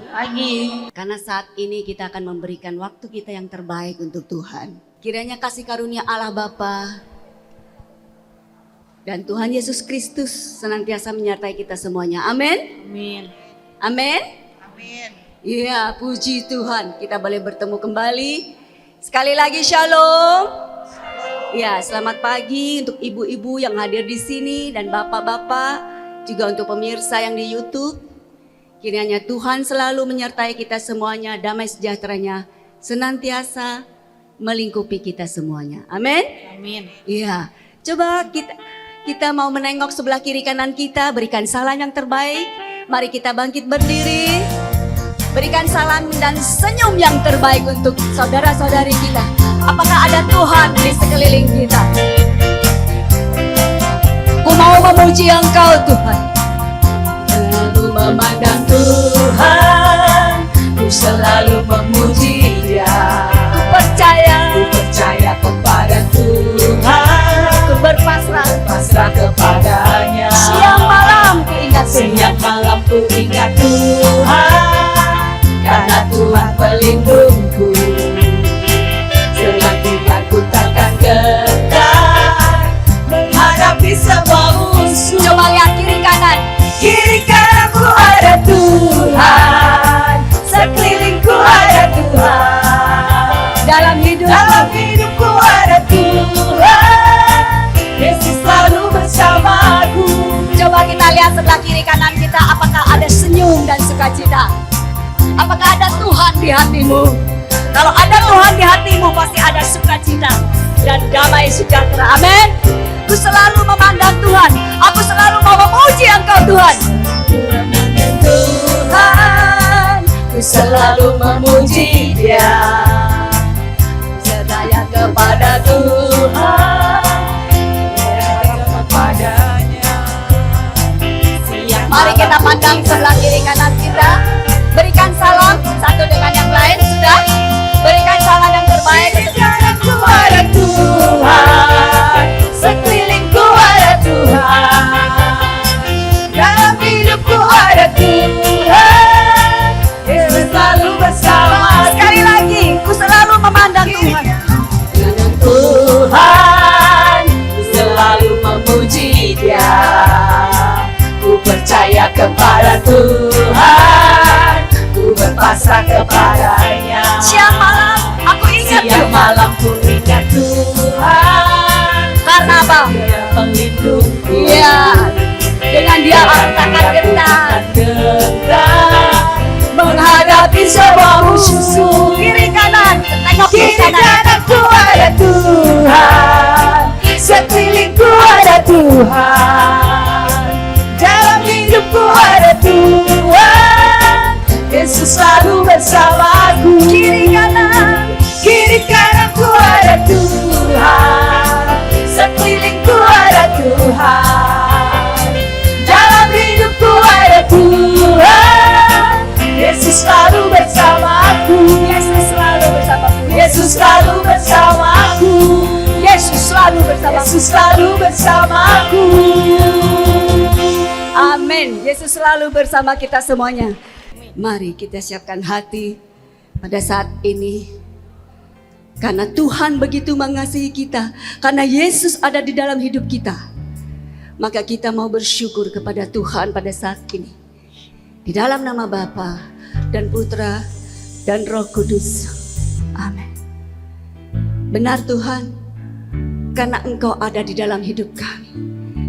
Pagi. Karena saat ini kita akan memberikan waktu kita yang terbaik untuk Tuhan. Kiranya kasih karunia Allah Bapa dan Tuhan Yesus Kristus senantiasa menyertai kita semuanya. Amin. Amin. Amin. Amin. Iya, puji Tuhan. Kita boleh bertemu kembali. Sekali lagi shalom. Ya, selamat pagi untuk ibu-ibu yang hadir di sini dan bapak-bapak, juga untuk pemirsa yang di YouTube. Kiranya Tuhan selalu menyertai kita semuanya, damai sejahteranya senantiasa melingkupi kita semuanya. Amin. Amin. Iya, coba kita mau menengok sebelah kiri kanan kita, berikan salam yang terbaik. Mari kita bangkit berdiri, berikan salam dan senyum yang terbaik untuk saudara-saudari kita. Apakah ada Tuhan di sekeliling kita? Ku mau memuji Engkau Tuhan, selalu memandang Tuhan, ku selalu memuji Dia. Ku percaya kepada Tuhan, ku berpasrah kepadanya. Siang malam ku ingat Tuhan, karena Tuhan pelindungku. Ku takkan gentar menghadapi semua musuh. Coba lihat kiri kananku ada Tuhan, sekelilingku ada Tuhan, dalam hidupku ada Tuhan, Yesus selalu bersamaku. Coba kita lihat sebelah kiri kanan kita, apakah ada senyum dan sukacita? Apakah ada Tuhan di hatimu? Kalau ada Tuhan di hatimu, pasti ada sukacita dan damai sejahtera. Amin. Ku selalu memandang Tuhan. Aku selalu mau memuji Engkau Tuhan. Tuhan, ku selalu memuji Dia. Percaya kepada Tuhan, kepadanya. Mari kita pandang sebelah kiri kanan kita. Berikan salam satu dengan yang lain. Sudah? Berikan salam yang terbaik. Sekelilingku ada Tuhan, sekelilingku ada Tuhan, dalam hidupku ada Tuhan, Yesus selalu bersama. Sekali lagi, ku selalu memandang Tuhan. Tuhan, ku selalu memuji Dia. Ku percaya kepada Tuhan, ku berpasrah kepadanya. Siang malam aku ingat Tuhan, karena apa? Dia pelindungku. Iya, dengan Dia aku takkan gentar menghadapi semua musuh. Kiri kanan, tengok kiri kananku ada Tuhan, sekelilingku ada Tuhan, dalam hidupku ada Tuhan, Yesus selalu bersamaku. Kiri kananku ada Tuhan, sekelilingku ada Tuhan, dalam hidupku ada Tuhan, Yesus selalu bersamaku. Yesus selalu bersamaku. Yesus selalu bersamaku. Yesus selalu bersamaku. Yesus selalu bersamaku. Amin. Yesus selalu bersama kita semuanya. Mari kita siapkan hati pada saat ini, karena Tuhan begitu mengasihi kita, karena Yesus ada di dalam hidup kita, maka kita mau bersyukur kepada Tuhan pada saat ini. Di dalam nama Bapa dan Putra dan Roh Kudus. Amin. Benar Tuhan, karena Engkau ada di dalam hidup kami,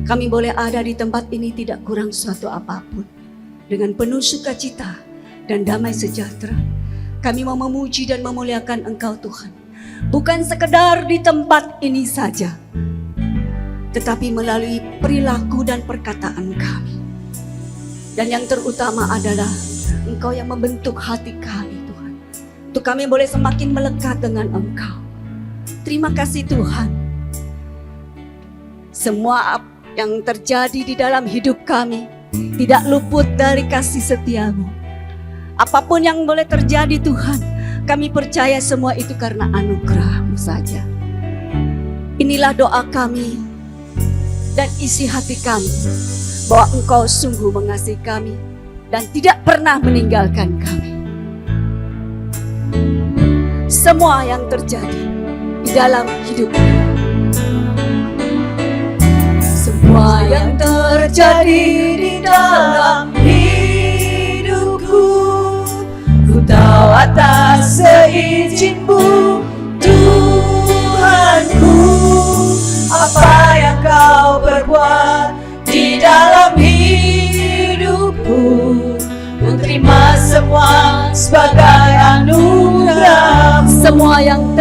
kami boleh ada di tempat ini tidak kurang suatu apapun. Dengan penuh sukacita dan damai sejahtera, kami mau memuji dan memuliakan Engkau Tuhan. Bukan sekedar di tempat ini saja, tetapi melalui perilaku dan perkataan kami. Dan yang terutama adalah Engkau yang membentuk hati kami Tuhan, untuk kami boleh semakin melekat dengan Engkau. Terima kasih Tuhan. Semua yang terjadi di dalam hidup kami tidak luput dari kasih setiamu. Apapun yang boleh terjadi Tuhan, kami percaya semua itu karena anugerah-Mu saja. Inilah doa kami dan isi hati kami, bahwa Engkau sungguh mengasihi kami dan tidak pernah meninggalkan kami. semua yang terjadi di dalam hidupku. Semua yang terjadi di dalam hidupku, ku tahu atas seizin-Mu, Tuhanku. Apa yang Kau berbuat di dalam hidupku, ku terima semua sebagai anugerah. Semua yang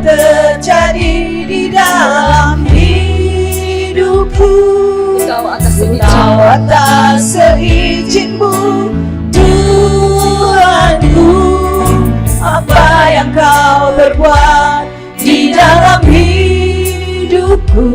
terjadi di dalam hidupku, Kau atas seizin-Mu, Tuhanku. Apa yang Kau berbuat di dalam hidupku,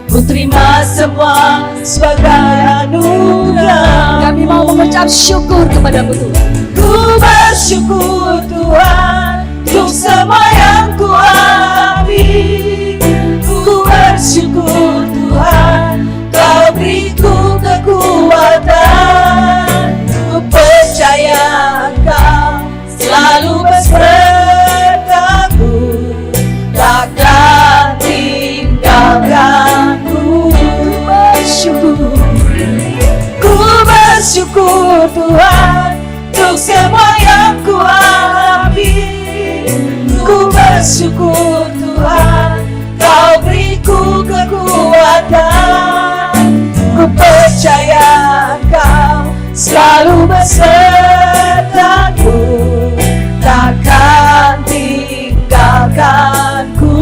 ku terima semua sebagai anugerah. Kami mau mengucap syukur kepada-Mu Tuhan. Ku bersyukur Tuhan untuk semua yang Ku alami. Ku bersyukur Tuhan, Kau beriku kekuatan. Ku percaya Kau selalu besertaku, takkan tinggalkanku. Ku bersyukur Tuhan untuk semua yang Ku alami. Ku bersyukur Tuhan, Kau beriku kekuatan. Ku percaya Kau selalu besertaku, takkan tinggalkanku.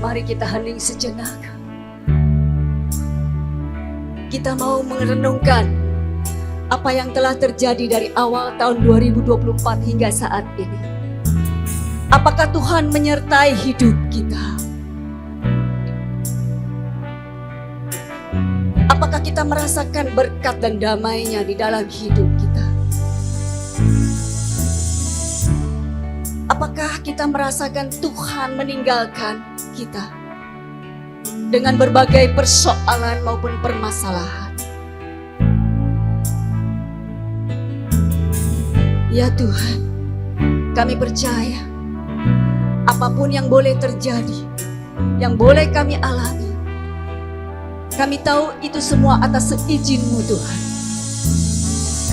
Mari kita hening sejenak. Kita mau merenungkan apa yang telah terjadi dari awal tahun 2024 hingga saat ini. Apakah Tuhan menyertai hidup kita? Apakah kita merasakan berkat dan damai-Nya di dalam hidup kita? Apakah kita merasakan Tuhan meninggalkan kita dengan berbagai persoalan maupun permasalahan? Ya Tuhan, kami percaya apapun yang boleh terjadi, yang boleh kami alami, kami tahu itu semua atas seizin-Mu Tuhan.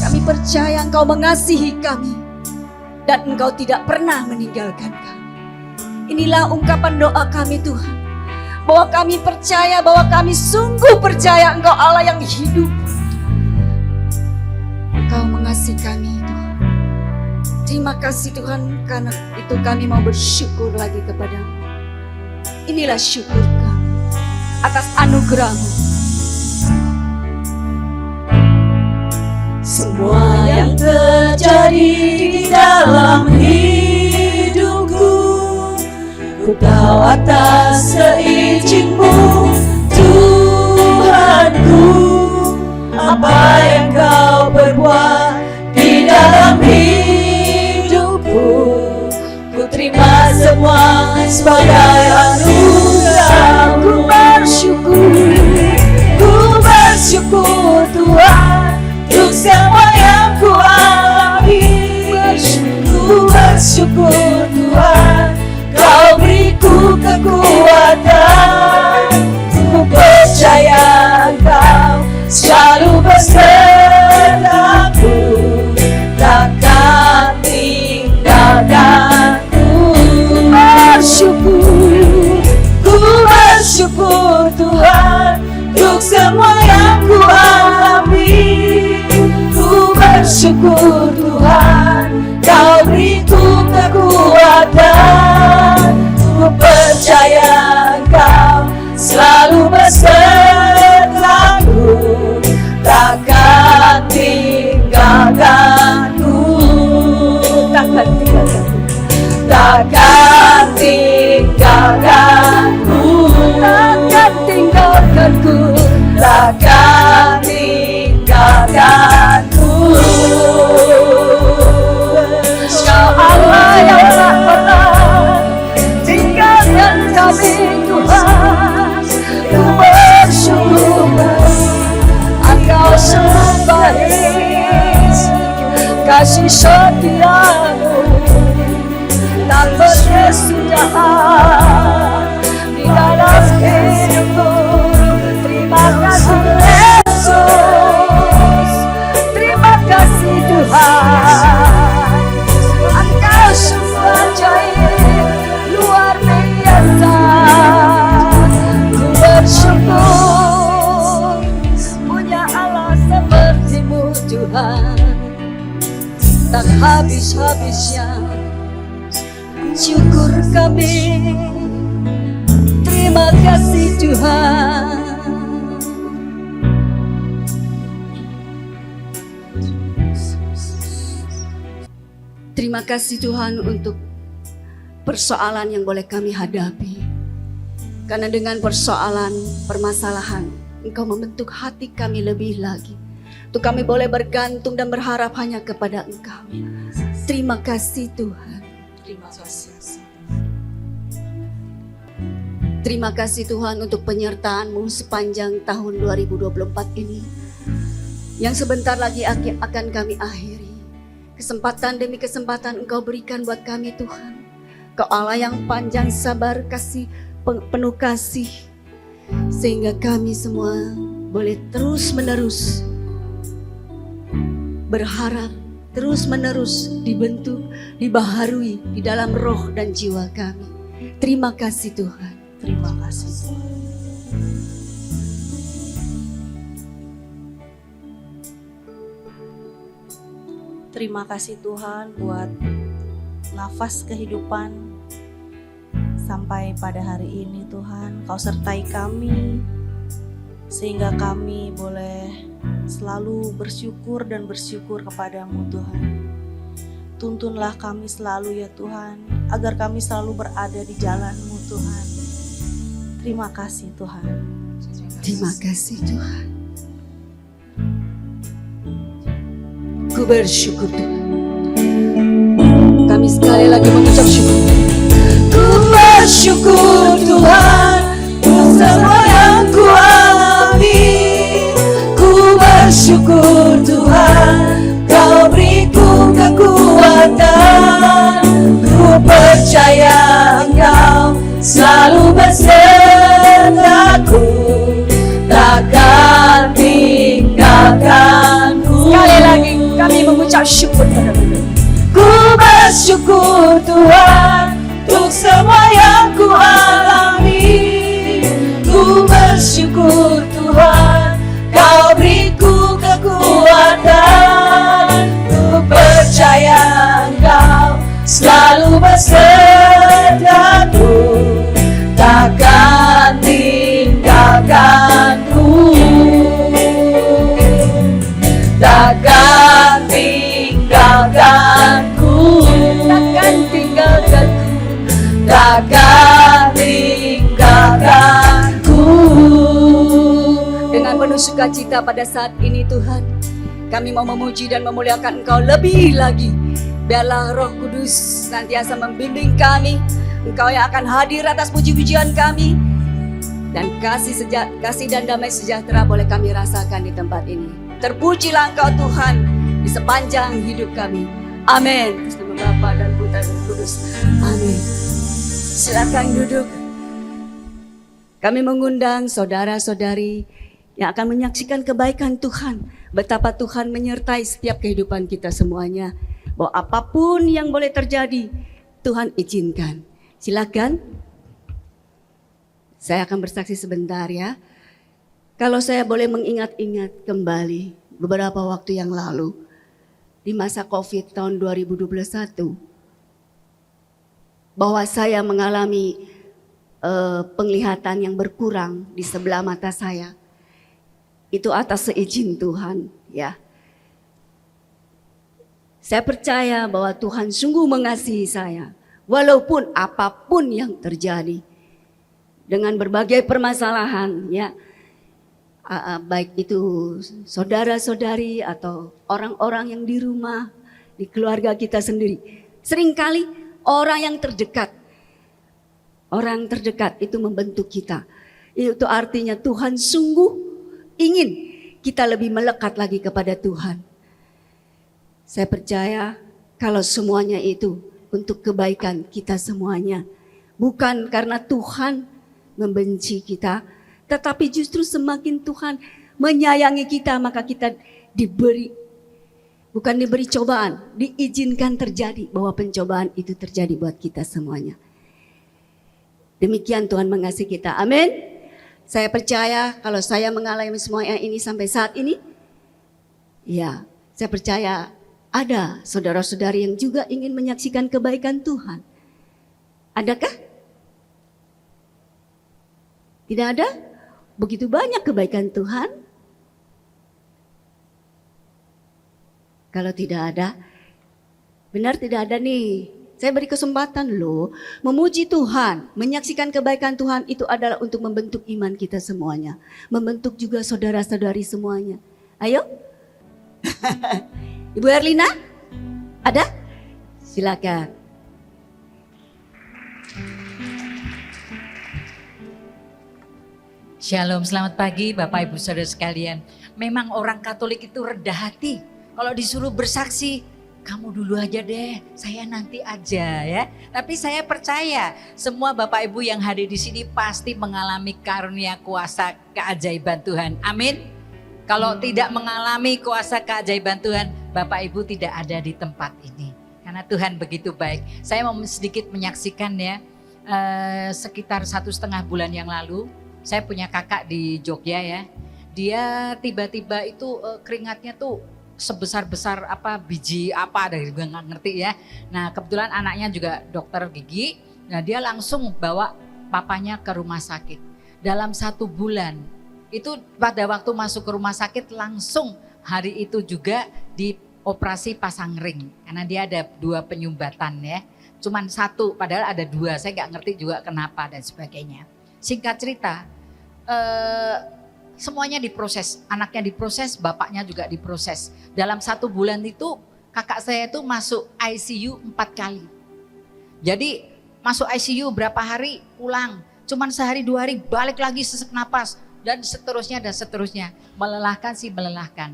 Kami percaya Engkau mengasihi kami dan Engkau tidak pernah meninggalkan kami. Inilah ungkapan doa kami Tuhan, bahwa kami percaya, bahwa kami sungguh percaya Engkau Allah yang hidup. Engkau mengasihi kami Tuhan. Terima kasih Tuhan, karena itu kami mau bersyukur lagi kepada-Mu. Inilah syukur kami atas anugerah-Mu. Semua yang terjadi di dalam hidupku, ku tahu atas seizin-Mu, Tuhanku. Apa yang Kau berbuat di dalam hidupku, ku terima semua sebagai anugerah. Ku bersyukur Tuhan untuk semua yang Ku alami. Ku bersyukur Tuhan, Kau beriku kekuatan. Ku percaya Kau selalu besertaku, takkan tinggalkanku. Ku bersyukur Tuhan untuk semua yang Ku alami. Ku bersyukur Tuhan, Kau beriku kekuatan. Ku percaya Kau selalu besertaku, takkan tinggalkanku. Takkan tinggalkanku. Takkan tinggalkanku. Ya Allah yang tak pernah tinggalkan kami Tuhan. Ku bersyukur Engkau selalu kasih setiamu tak berkesudahan di dalam hidupku. Terima kasih Yesus, terima kasih Tuhan. Engkau sungguh ajaib, luar biasa. Ku bersyukur punya Allah seperti-Mu Tuhan. Tak habis-habisnya syukur kami. Terima kasih Tuhan. Terima kasih Tuhan untuk persoalan yang boleh kami hadapi. Karena dengan persoalan, permasalahan, Engkau membentuk hati kami lebih lagi. Untuk kami boleh bergantung dan berharap hanya kepada Engkau. Terima kasih Tuhan. Terima kasih. Terima kasih Tuhan untuk penyertaan-Mu sepanjang tahun 2024 ini. Yang sebentar lagi akan kami akhiri. Kesempatan demi kesempatan Engkau berikan buat kami Tuhan. Kau Allah yang panjang sabar, kasih, penuh kasih. Sehingga kami semua boleh terus menerus berharap, terus menerus dibentuk, dibaharui di dalam roh dan jiwa kami. Terima kasih Tuhan. Terima kasih Tuhan. Terima kasih Tuhan buat nafas kehidupan sampai pada hari ini Tuhan. Kau sertai kami sehingga kami boleh selalu bersyukur dan bersyukur kepadamu Tuhan. Tuntunlah kami selalu ya Tuhan, agar kami selalu berada di jalan-Mu Tuhan. Terima kasih Tuhan. Terima kasih Tuhan. Ku bersyukur Tuhan. Kami sekali lagi mengucap syukur. Ku bersyukur Tuhan untuk semua yang ku alami. Ku bersyukur Tuhan, Kau beriku kekuatan. Ku percaya Engkau selalu besertaku, takkan tinggalkanku. Sekali lagi kami mengucap syukur padamu. Ku bersyukur Tuhan untuk semua yang ku alami. Ku bersyukur Tuhan, Kau beriku kekuatan. Ku percaya Engkau selalu besertaku, takkan tinggalkanku, takkan tinggalkanku, takkan tinggalkanku, takkan tinggalkanku. Dengan penuh sukacita pada saat ini Tuhan, kami mau memuji dan memuliakan Engkau lebih lagi. Biarlah Roh Kudus senantiasa membimbing kami. Engkau yang akan hadir atas puji-pujian kami. Dan kasih dan damai sejahtera boleh kami rasakan di tempat ini. Terpujilah Engkau Tuhan di sepanjang hidup kami. Amin. Atas nama Bapa dan Putra dan Kudus. Amin. Silakan duduk. Kami mengundang saudara-saudari yang akan menyaksikan kebaikan Tuhan. Betapa Tuhan menyertai setiap kehidupan kita semuanya. Bahwa apapun yang boleh terjadi, Tuhan izinkan. Silakan. Saya akan bersaksi sebentar ya. Kalau saya boleh mengingat-ingat kembali beberapa waktu yang lalu, di masa COVID tahun 2021, bahwa saya mengalami penglihatan yang berkurang di sebelah mata saya. Itu atas seizin Tuhan ya. Saya percaya bahwa Tuhan sungguh mengasihi saya. Walaupun apapun yang terjadi. Dengan berbagai permasalahan ya. Baik itu saudara-saudari atau orang-orang yang di rumah. Di keluarga kita sendiri. Seringkali orang yang terdekat. Orang terdekat itu membentuk kita. Itu artinya Tuhan sungguh ingin kita lebih melekat lagi kepada Tuhan. Saya percaya kalau semuanya itu untuk kebaikan kita semuanya. Bukan karena Tuhan membenci kita, tetapi justru semakin Tuhan menyayangi kita, maka kita bukan diberi cobaan, diizinkan terjadi, bahwa pencobaan itu terjadi buat kita semuanya. Demikian Tuhan mengasihi kita. Amin. Saya percaya kalau saya mengalami semua yang ini sampai saat ini, ya, saya percaya ada saudara-saudari yang juga ingin menyaksikan kebaikan Tuhan. Adakah? Tidak ada? Begitu banyak kebaikan Tuhan. Kalau tidak ada, benar tidak ada nih. Saya beri kesempatan loh, memuji Tuhan, menyaksikan kebaikan Tuhan itu adalah untuk membentuk iman kita semuanya. Membentuk juga saudara-saudari semuanya. Ayo. Ibu Erlina, ada? Silakan. Shalom, selamat pagi Bapak Ibu Saudara sekalian. Memang orang Katolik itu rendah hati. Kalau disuruh bersaksi, kamu dulu aja deh, saya nanti aja ya. Tapi saya percaya semua Bapak Ibu yang hadir di sini pasti mengalami karunia kuasa keajaiban Tuhan. Amin. Kalau tidak mengalami kuasa keajaiban Tuhan, Bapak Ibu tidak ada di tempat ini. Karena Tuhan begitu baik. Saya mau sedikit menyaksikan ya, sekitar 1,5 bulan yang lalu, saya punya kakak di Jogja ya. Dia tiba-tiba itu keringatnya tuh sebesar-besar apa biji apa, dari gue nggak ngerti ya. Nah kebetulan anaknya juga dokter gigi. Nah dia langsung bawa papanya ke rumah sakit. Dalam 1 bulan itu pada waktu masuk ke rumah sakit langsung hari itu juga dioperasi pasang ring. Karena dia ada 2 penyumbatan ya. Cuman 1 padahal ada 2, saya nggak ngerti juga kenapa dan sebagainya. Singkat cerita, semuanya diproses, anaknya diproses, bapaknya juga diproses. Dalam 1 bulan itu kakak saya itu masuk ICU 4 kali. Jadi masuk ICU berapa hari pulang, cuman sehari 2 hari balik lagi sesak napas dan seterusnya. Melelahkan sih melelahkan.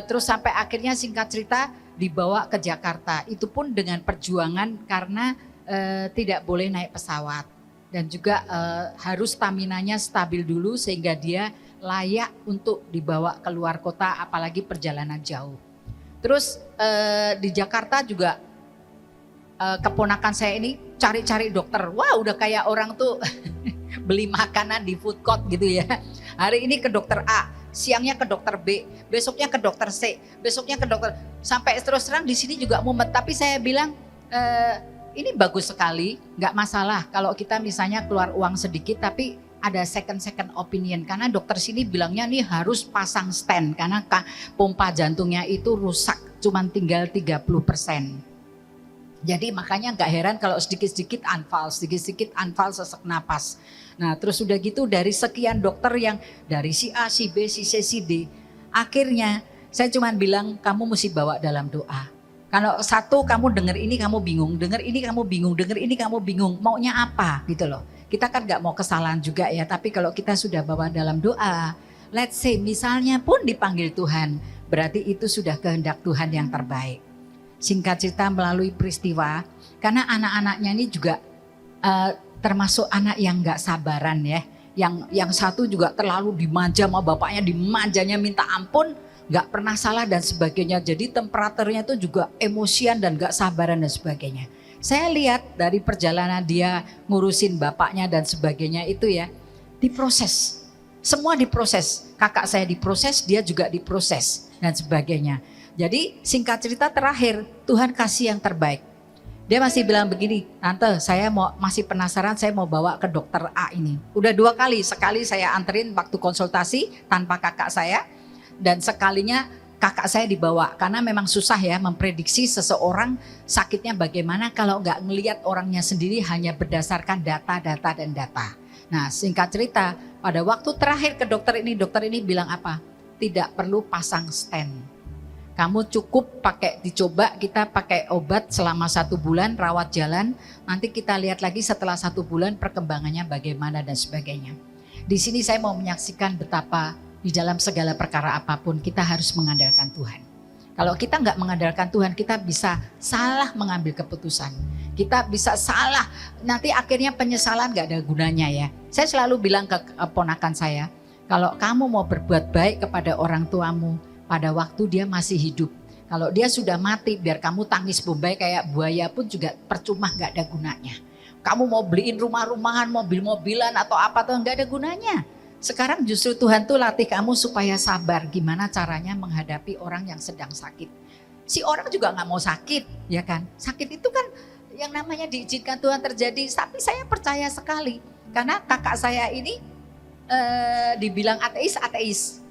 Terus sampai akhirnya singkat cerita dibawa ke Jakarta. Itu pun dengan perjuangan karena tidak boleh naik pesawat. Dan juga harus staminanya stabil dulu sehingga dia layak untuk dibawa keluar kota apalagi perjalanan jauh. Terus di Jakarta juga keponakan saya ini cari-cari dokter. Wah udah kayak orang tuh beli makanan di food court gitu ya. Hari ini ke dokter A, siangnya ke dokter B, besoknya ke dokter C, besoknya ke dokter. Sampai terus terang di sini juga mumet. Tapi saya bilang ini bagus sekali, nggak masalah kalau kita misalnya keluar uang sedikit tapi ada second opinion. Karena dokter sini bilangnya nih harus pasang stent karena pompa jantungnya itu rusak, cuman tinggal 30%. Jadi makanya nggak heran kalau sedikit-sedikit anfal sesak napas. Nah terus udah gitu dari sekian dokter yang dari si A, si B, si C, si D. Akhirnya saya cuman bilang kamu mesti bawa dalam doa. Kalau 1 kamu dengar ini kamu bingung, dengar ini kamu bingung, dengar ini kamu bingung, maunya apa gitu loh. Kita kan gak mau kesalahan juga ya, tapi kalau kita sudah bawa dalam doa, let's say misalnya pun dipanggil Tuhan, berarti itu sudah kehendak Tuhan yang terbaik. Singkat cerita melalui peristiwa, karena anak-anaknya ini juga termasuk anak yang gak sabaran ya. Yang satu juga terlalu dimanja sama bapaknya, dimanjanya minta ampun, gak pernah salah dan sebagainya. Jadi temperaturnya itu juga emosian dan gak sabaran dan sebagainya. Saya lihat dari perjalanan dia ngurusin bapaknya dan sebagainya itu ya, diproses. Semua diproses. Kakak saya diproses, dia juga diproses dan sebagainya. Jadi singkat cerita terakhir, Tuhan kasih yang terbaik. Dia masih bilang begini, tante saya masih penasaran, saya mau bawa ke dokter A ini. Udah 2 kali, sekali saya anterin waktu konsultasi tanpa kakak saya. Dan sekalinya kakak saya dibawa karena memang susah ya memprediksi seseorang sakitnya bagaimana kalau nggak ngelihat orangnya sendiri hanya berdasarkan data. Nah singkat cerita pada waktu terakhir ke dokter ini bilang apa? Tidak perlu pasang stent. Kamu cukup dicoba kita pakai obat selama 1 bulan rawat jalan. Nanti kita lihat lagi setelah 1 bulan perkembangannya bagaimana dan sebagainya. Di sini saya mau menyaksikan betapa di dalam segala perkara apapun kita harus mengandalkan Tuhan. Kalau kita nggak mengandalkan Tuhan, kita bisa salah mengambil keputusan. Kita bisa salah, nanti akhirnya penyesalan nggak ada gunanya ya. Saya selalu bilang ke ponakan saya, kalau kamu mau berbuat baik kepada orang tuamu pada waktu dia masih hidup. Kalau dia sudah mati, biar kamu tangis bombay kayak buaya pun juga percuma, nggak ada gunanya. Kamu mau beliin rumah-rumahan, mobil-mobilan atau apa tuh nggak ada gunanya. Sekarang justru Tuhan tuh latih kamu supaya sabar gimana caranya menghadapi orang yang sedang sakit. Si orang juga nggak mau sakit, ya kan? Sakit itu kan yang namanya diizinkan Tuhan terjadi. Tapi saya percaya sekali karena kakak saya ini dibilang ateis.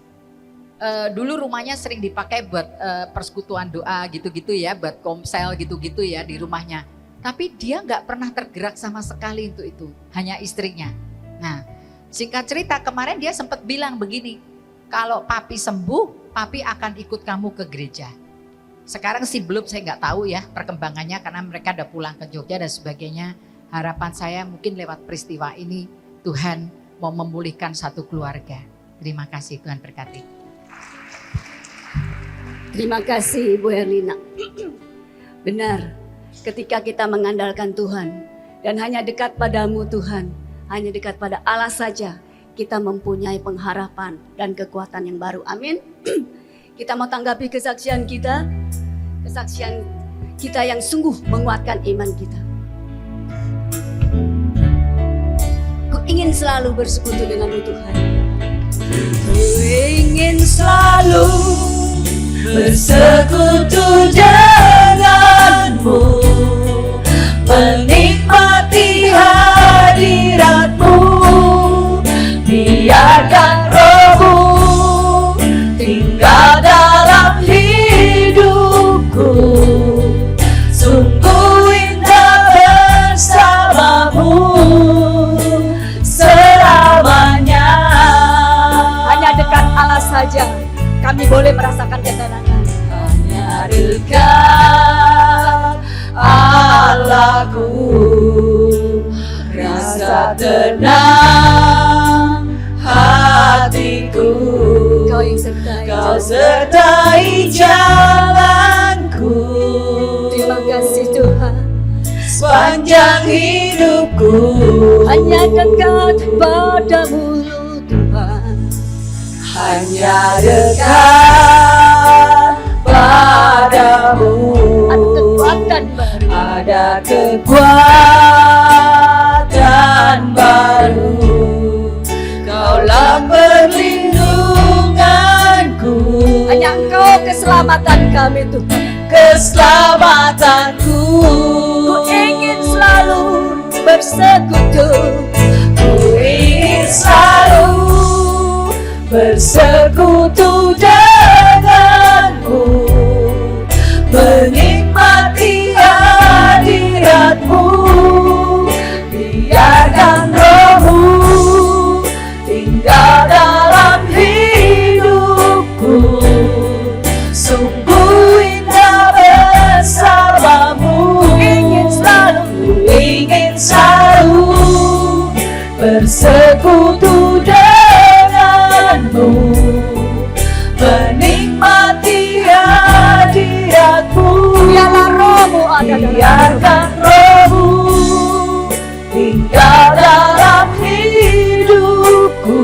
Dulu rumahnya sering dipakai buat persekutuan doa gitu-gitu ya, buat komsel gitu-gitu ya di rumahnya. Tapi dia nggak pernah tergerak sama sekali untuk itu, hanya istrinya. Nah, singkat cerita kemarin dia sempat bilang begini, kalau papi sembuh, papi akan ikut kamu ke gereja. Sekarang sih belum, saya nggak tahu ya perkembangannya karena mereka udah pulang ke Jogja dan sebagainya. Harapan saya mungkin lewat peristiwa ini Tuhan mau memulihkan satu keluarga. Terima kasih, Tuhan berkati. Terima kasih Bu Herlina. Benar, ketika kita mengandalkan Tuhan dan hanya dekat padamu Tuhan, hanya dekat pada Allah saja, kita mempunyai pengharapan dan kekuatan yang baru. Amin. Kita mau tanggapi kesaksian kita yang sungguh menguatkan iman kita. Ku ingin selalu bersekutu denganmu Tuhan. Ku ingin selalu bersekutu denganmu, menikmati hadiratmu, biarkan rohmu tinggal dalam hidupku, sungguh indah bersamamu selamanya. Hanya dekat Allah saja kami boleh merasakan ketenangan. Hanya dekat Allahku, rasa tenang hatiku. Kau sertai jalanku. Terima kasih Tuhan. Sepanjang hidupku hanya dekat padamu Tuhan. Hanya dekat padamu. Ada kekuatan baru. Kaulah perlindunganku. Hanya Engkau keselamatan kami Tuhan. Keselamatanku. Ku ingin selalu bersekutu. Ku ingin selalu bersekutu denganmu, menikmati hadiratmu, biarkan rohmu tinggal dalam hidupku, sungguh indah bersamamu. Ingin selalu bersekutu denganmu, menikmati hadiratmu, biarkan rohmu tinggal dalam hidupku,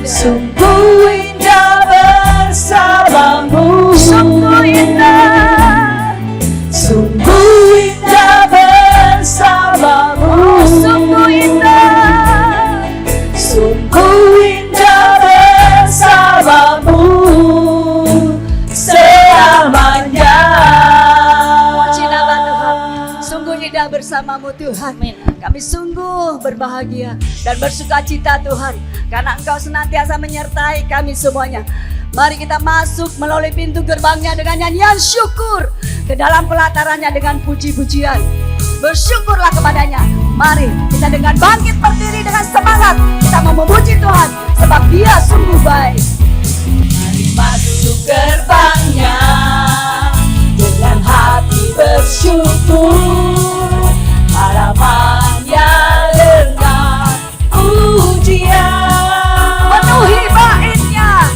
sungguh indah bersamamu, sungguh indah bersamamu, sungguh indah bersamamu selamanya. Sungguh indah bersamamu Tuhan. Kami sungguh berbahagia dan bersukacita Tuhan, karena Engkau senantiasa menyertai kami semuanya. Mari kita masuk melalui pintu gerbangnya dengan nyanyian syukur, ke dalam pelatarannya dengan puji-pujian. Bersyukurlah kepadanya. Mari kita dengan bangkit berdiri dengan semangat, kita mau memuji Tuhan sebab Dia sungguh baik. Mari masuk gerbangnya dengan hati bersyukur, harapannya dengan pujian. Penuhi baitnya,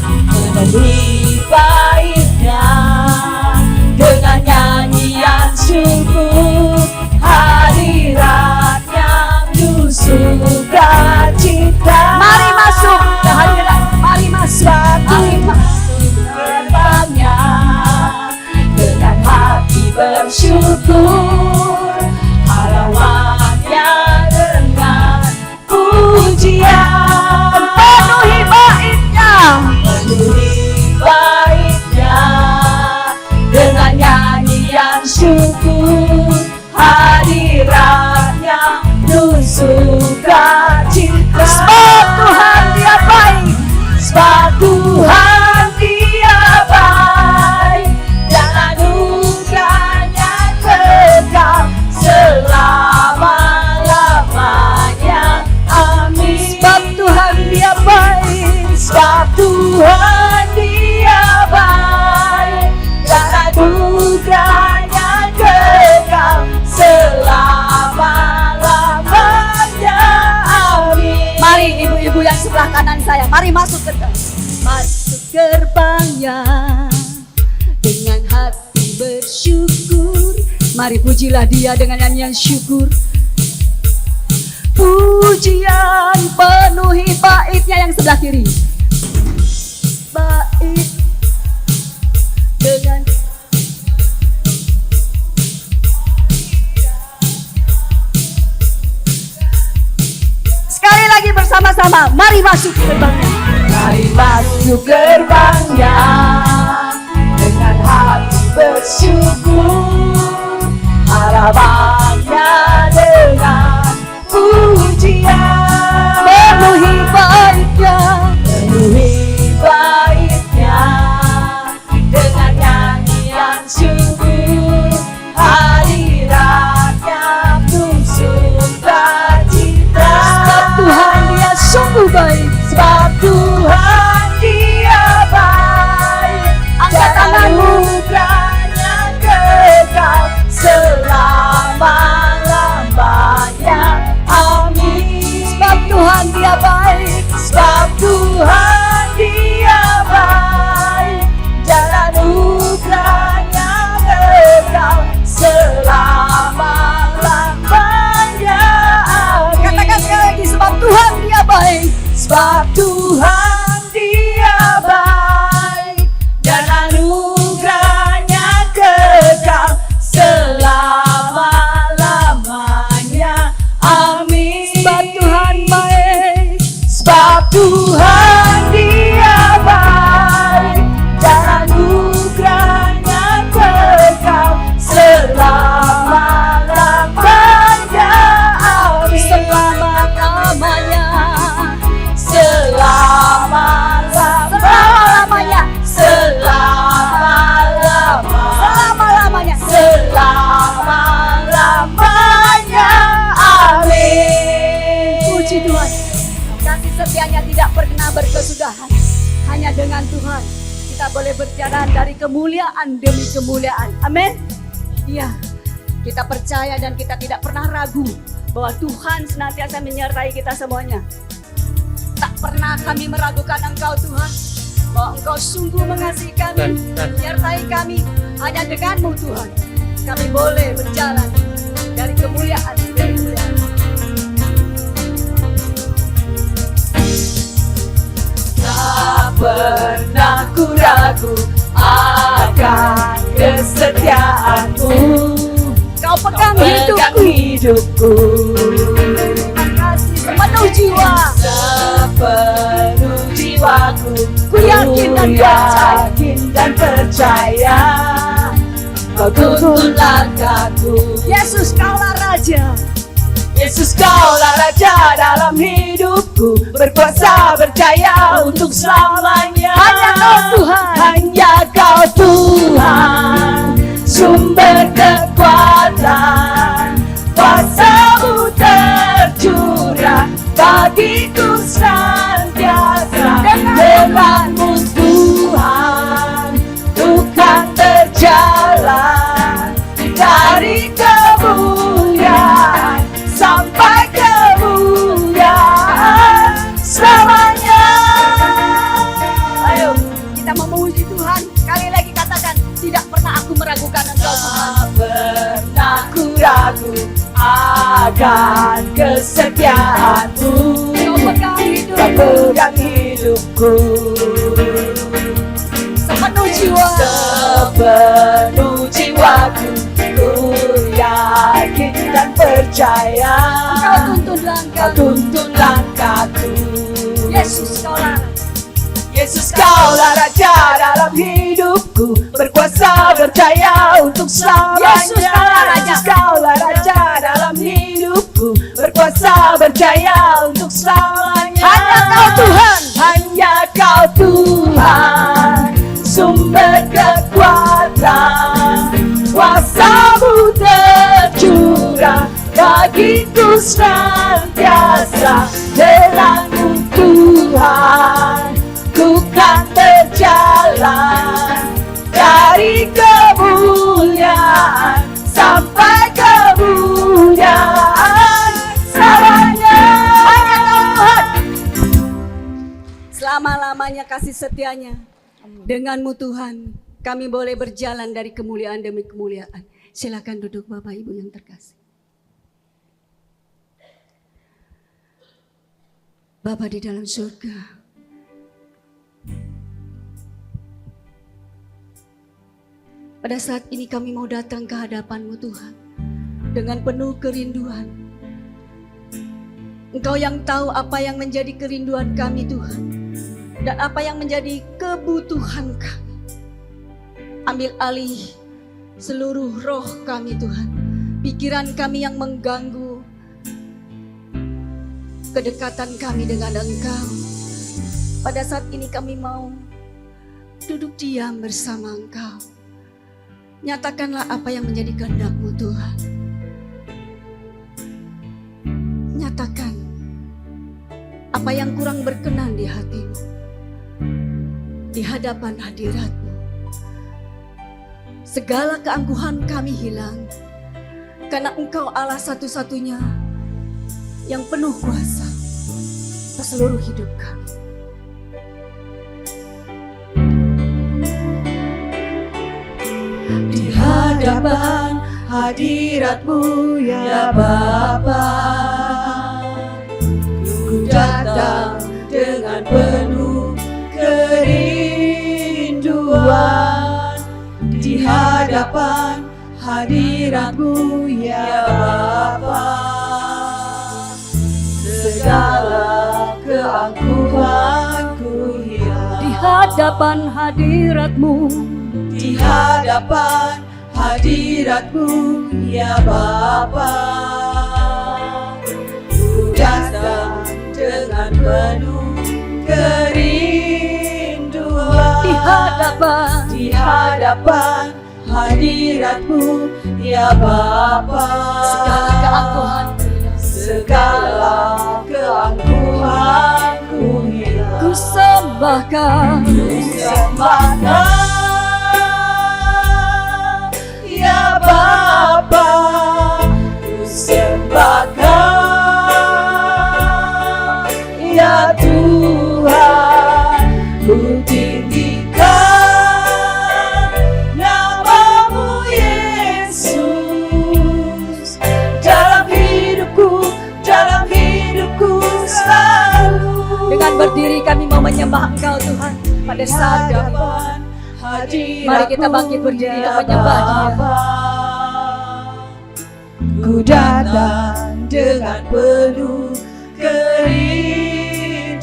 Tuhan Dia baik dan anugerahnya kekal selama-lamanya. Amin. Sebab Tuhan Dia baik, sebab Tuhan Dia baik dan anugerahnya kekal selama-lamanya. Amin. Mari ibu-ibu yang sebelah kanan saya, mari masuk gerbangnya dengan hati bersyukur. Mari pujilah Dia dengan nyanyian syukur. Pujian penuhi baitnya yang sebelah kiri. Bait dengan sekali lagi bersama-sama, mari masuk gerbangnya. Mari masuk gerbangnya dengan hati bersyukur, harapannya dengan pujian, penuhi baitnya dengan nyanyian syukur, hadiratnya penuh sukacita. Sebab Tuhan Dia sungguh baik, sebab Tuhan Dia baik, angkat tanganmu, anugerahnya kekal selama-lamanya. Amin. Sebab Tuhan Dia baik, sebab Tuhan Dia baik dan anugerahnya kekal selama-lamanya. Amin. Katakan sekali lagi, sebab Tuhan Dia baik, sebab Tuhan Dia baik dan anugerahnya kekal selama-lamanya. Amin. Sebab Tuhan baik, sebab Tuhan Dia baik dan anugerahnya kekal selama-lamanya. Amin. Selama-lamanya, selama-lamanya, selama-lamanya, selama-lamanya. Amin. Puji Tuhan. Kasih setianya tidak pernah berkesudahan. Hanya dengan Tuhan kita boleh berjalan dari kemuliaan demi kemuliaan. Amin. Iya. Kita percaya dan kita tidak pernah ragu bahwa Tuhan senantiasa menyertai kita semuanya. Tak pernah kami meragukan Engkau Tuhan, bahwa Engkau sungguh mengasihi kami, menyertai kami. Hanya dengan-Mu Tuhan kami boleh berjalan dari kemuliaan ke kemuliaan. Tak pernah ku ragu akan kesetiaan-Mu. Kau pegang hidupku. Terima kasih sepenuh jiwa, sepenuh jiwaku. Ku yakin dan percaya, Kau tuntun langkahku. Yesus, Kaulah Raja. Yesus, Kaulah Raja dalam hidupku, berkuasa berjaya untuk selamanya. Hanya Kau Tuhan, hanya Kau Tuhan, sumber kekuatan. Kuasa-Mu tercurah bagiku senantiasa. Denganmu Tuhan, Tuhan terjalan dari kemuliaan sampai kemuliaan selamanya. Ayo kita memuji Tuhan. Kali lagi katakan, tidak pernah aku meragukan Engkau Tuhan. Pernah ku ragu akan kesetiaan-Mu. Kau pegang hidupku, sepenuh jiwa, sepenuh jiwaku. Ku yakin dan percaya, Kau tuntun langkahku. Yesus, Kaulah Yesus, Kaulah Raja dalam hidupku, berkuasa berjaya untuk selamanya. Yesus, Kaulah Raja dalam hidupku, berkuasa berjaya untuk selamanya. Hanya Kau Tuhan, hanya Kau Engkau Tuhan, sumber kekuatan, kuasa-Mu tercurah bagiku senantiasa. Denganmu Tuhan, ku kan berjalan dari kemuliaan sampai kemuliaan. Selamanya Tuhan, selama-lamanya kasih setianya. Denganmu Tuhan, kami boleh berjalan dari kemuliaan demi kemuliaan. Silakan duduk Bapak Ibu yang terkasih. Bapa di dalam surga, pada saat ini kami mau datang ke hadapan-Mu Tuhan dengan penuh kerinduan. Engkau yang tahu apa yang menjadi kerinduan kami Tuhan, dan apa yang menjadi kebutuhan kami. Ambil alih seluruh roh kami Tuhan, pikiran kami yang mengganggu kedekatan kami dengan Engkau. Pada saat ini kami mau duduk diam bersama Engkau. Nyatakanlah apa yang menjadi kehendak-Mu Tuhan. Nyatakan apa yang kurang berkenan di hati-Mu, di hadapan hadirat-Mu. Segala keangkuhan kami hilang, karena Engkau Allah satu-satunya yang penuh kuasa atas seluruh hidup kami. Di hadapan hadirat-Mu ya Bapa, ku datang dengan penuh kerinduan. Di hadapan hadirat-Mu ya Bapa, segala keangkuhanku hilang. Di hadapan hadirat-Mu, di hadapan hadirat-Mu ya Bapa, ku datang dengan penuh kerinduan. Di hadapan hadirat-Mu ya Bapa, segala keangkuhanku hilang. Ku sembahkan ya Bapa, ku sembahkan ya Tuhan, ku tinggikan nama-Mu Yesus dalam hidupku selalu. Dengan berdiri kami mau menyembah Engkau Tuhan pada saat ini. Mari kita bangkit berdiri untuk menyembah Dia. Ku datang dengan penuh kerinduan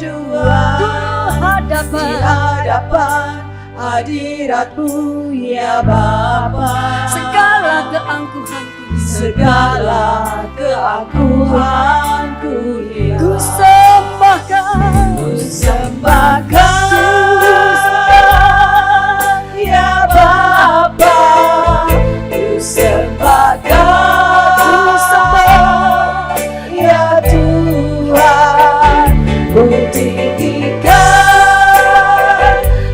di hadapan hadirat-Mu ya Bapa. Segala keangkuhanku hilang. Ku sembahkan ya Bapa, ku sembahkan ya Tuhan, ku tinggikan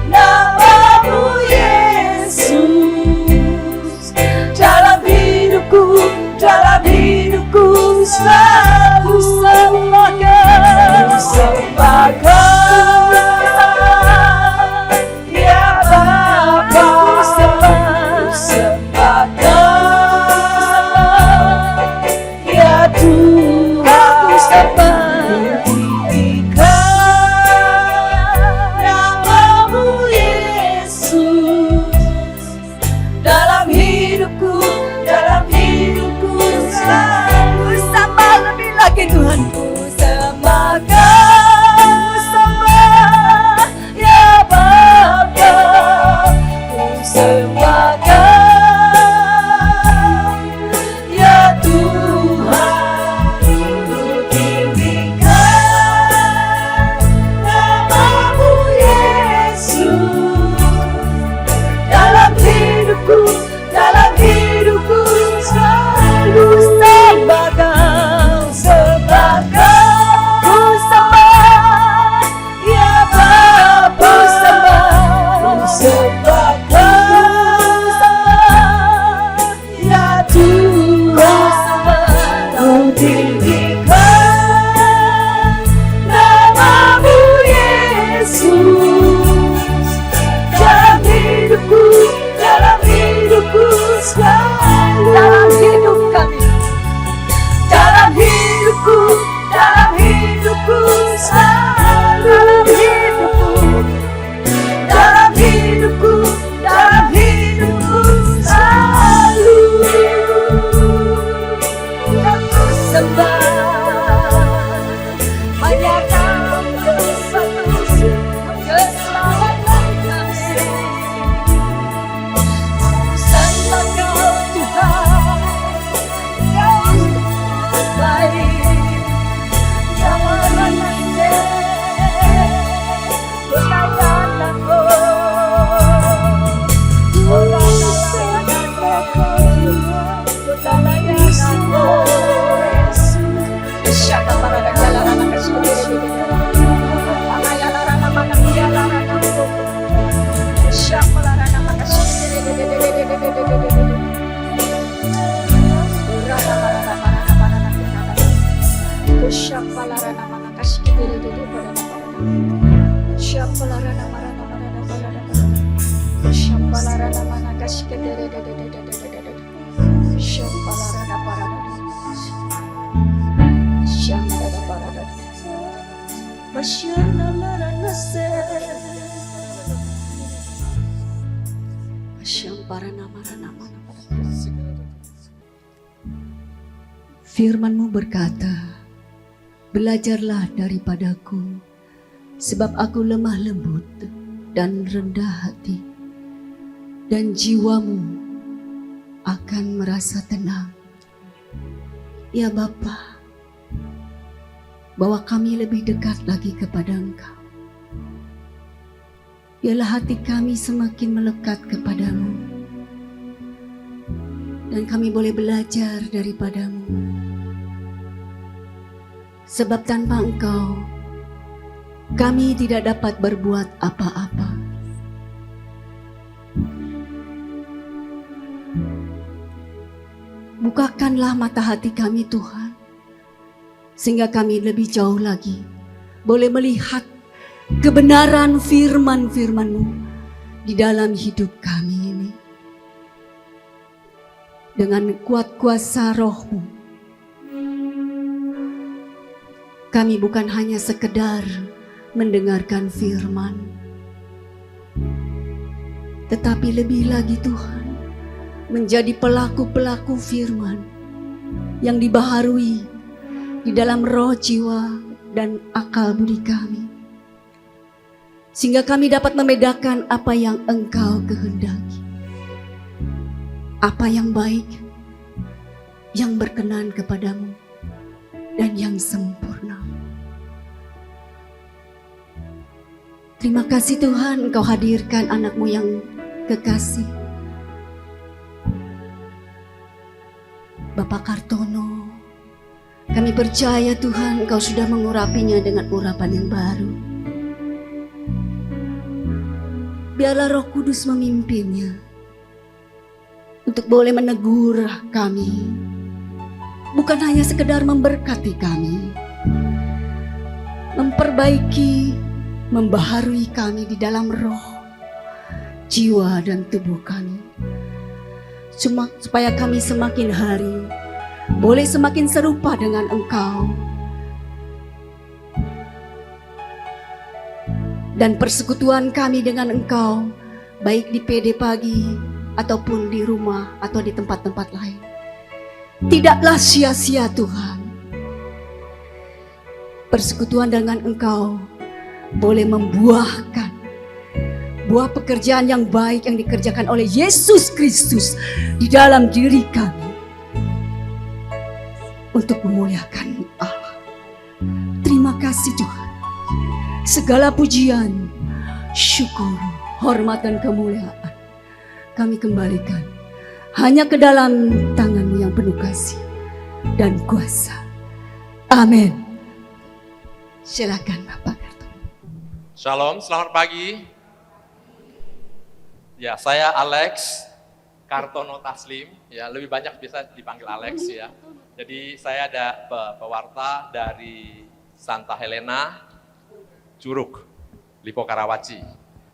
nama-Mu Yesus dalam hidupku selalu. Ku sembahkan Firman-Mu berkata, belajarlah daripadaku, sebab aku lemah lembut dan rendah hati, dan jiwamu akan merasa tenang. Ya Bapa, bawa kami lebih dekat lagi kepada Engkau. Biarlah hati kami semakin melekat kepadamu, dan kami boleh belajar daripadamu. Sebab tanpa Engkau, kami tidak dapat berbuat apa-apa. Bukakanlah mata hati kami Tuhan, sehingga kami lebih jauh lagi boleh melihat kebenaran firman-Firman-Mu di dalam hidup kami ini. Dengan kuat kuasa Roh-Mu, kami bukan hanya sekedar mendengarkan firman, tetapi lebih lagi Tuhan, menjadi pelaku-pelaku firman yang dibaharui di dalam roh, jiwa, dan akal budi kami. Sehingga kami dapat membedakan apa yang Engkau kehendaki, apa yang baik, yang berkenan kepadamu, dan yang sempurna. Terima kasih Tuhan, Engkau hadirkan anak-Mu yang kekasih, Bapak Kartono. Kami percaya Tuhan, Engkau sudah mengurapinya dengan urapan yang baru. Biarlah Roh Kudus memimpinnya untuk boleh menegur kami, bukan hanya sekedar memberkati kami, memperbaiki, membaharui kami di dalam roh, jiwa, dan tubuh kami, supaya kami semakin hari boleh semakin serupa dengan Engkau, dan persekutuan kami dengan Engkau, baik di PD Pagi ataupun di rumah atau di tempat-tempat lain, tidaklah sia-sia Tuhan. Persekutuan dengan Engkau boleh membuahkan buah pekerjaan yang baik yang dikerjakan oleh Yesus Kristus di dalam diri kami untuk memuliakan Allah. Terima kasih Tuhan. Segala pujian, syukur, hormat, dan kemuliaan kami kembalikan hanya ke dalam tangan-Mu yang penuh kasih dan kuasa. Amin. Silakan Bapak Kartono. Shalom, selamat pagi. Ya, saya Alex Kartono Taslim. Ya, lebih banyak bisa dipanggil Alex ya. Jadi saya ada pewarta dari Santa Helena, Curug, Lipo Karawaci.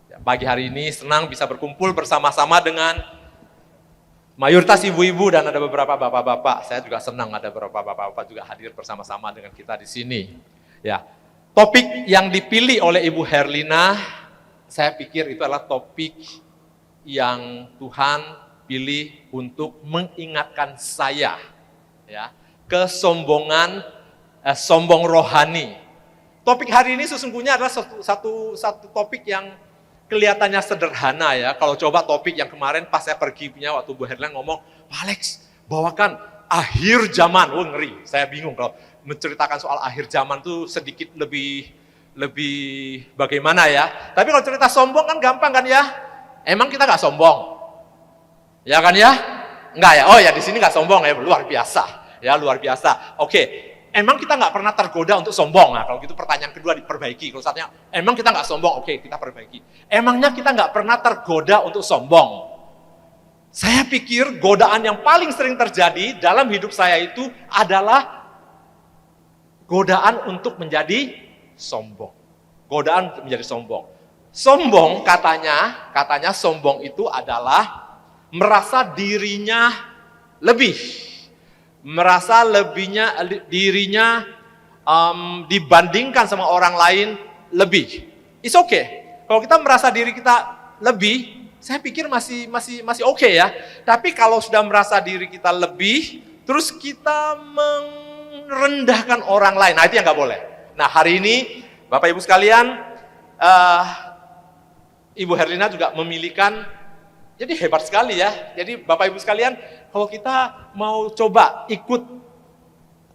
Ya, pagi hari ini senang bisa berkumpul bersama-sama dengan mayoritas ibu-ibu dan ada beberapa bapak-bapak. Saya juga senang ada beberapa bapak-bapak juga hadir bersama-sama dengan kita di sini. Ya, topik yang dipilih oleh Ibu Herlina, saya pikir itu adalah topik yang Tuhan pilih untuk mengingatkan saya, ya, kesombongan, sombong rohani. Topik hari ini sesungguhnya adalah satu topik yang kelihatannya sederhana ya. Kalau coba topik yang kemarin pas saya pergi punya waktu Bu Herlina ngomong, Pak Alex bawakan akhir zaman, ngeri. Saya bingung kalau menceritakan soal akhir zaman tuh sedikit lebih bagaimana ya. Tapi kalau cerita sombong kan gampang kan ya. Emang kita nggak sombong? Ya kan ya? Enggak ya? Oh ya di sini nggak sombong ya, luar biasa. Ya luar biasa. Oke, emang kita nggak pernah tergoda untuk sombong? Nah kalau gitu pertanyaan kedua diperbaiki. Kalau saatnya, emang kita nggak sombong? Oke, kita perbaiki. Emangnya kita nggak pernah tergoda untuk sombong? Saya pikir godaan yang paling sering terjadi dalam hidup saya itu adalah godaan untuk menjadi sombong. Godaan untuk menjadi sombong. Sombong katanya sombong itu adalah merasa dirinya lebih, merasa dirinya dibandingkan sama orang lain lebih. It's okay. Kalau kita merasa diri kita lebih, saya pikir masih oke ya. Tapi kalau sudah merasa diri kita lebih, terus kita merendahkan orang lain, nah itu yang nggak boleh. Nah hari ini, Bapak Ibu sekalian, Ibu Herlina juga memilihkan, jadi hebat sekali ya. Jadi Bapak Ibu sekalian, kalau kita mau coba ikut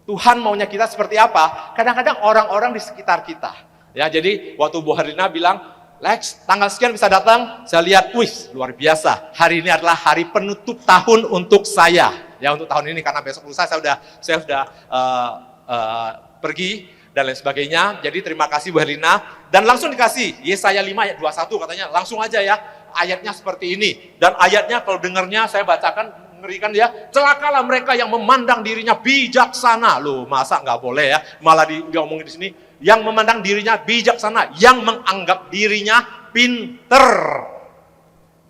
Tuhan maunya kita seperti apa, kadang-kadang orang-orang di sekitar kita. Ya, jadi waktu Bu Herlina bilang, Lex, tanggal sekian bisa datang, saya lihat, wih, luar biasa. Hari ini adalah hari penutup tahun untuk saya. Ya, untuk tahun ini, karena besok lusa saya sudah pergi, dan lain sebagainya. Jadi terima kasih Bu Herlina. Dan langsung dikasih, Yesaya 5 ayat 21 katanya, langsung aja ya, ayatnya seperti ini. Dan ayatnya kalau dengarnya saya bacakan, mengerikan dia, celakalah mereka yang memandang dirinya bijaksana. Loh, masa nggak boleh ya, malah diomongin di sini, yang memandang dirinya bijaksana, yang menganggap dirinya pinter.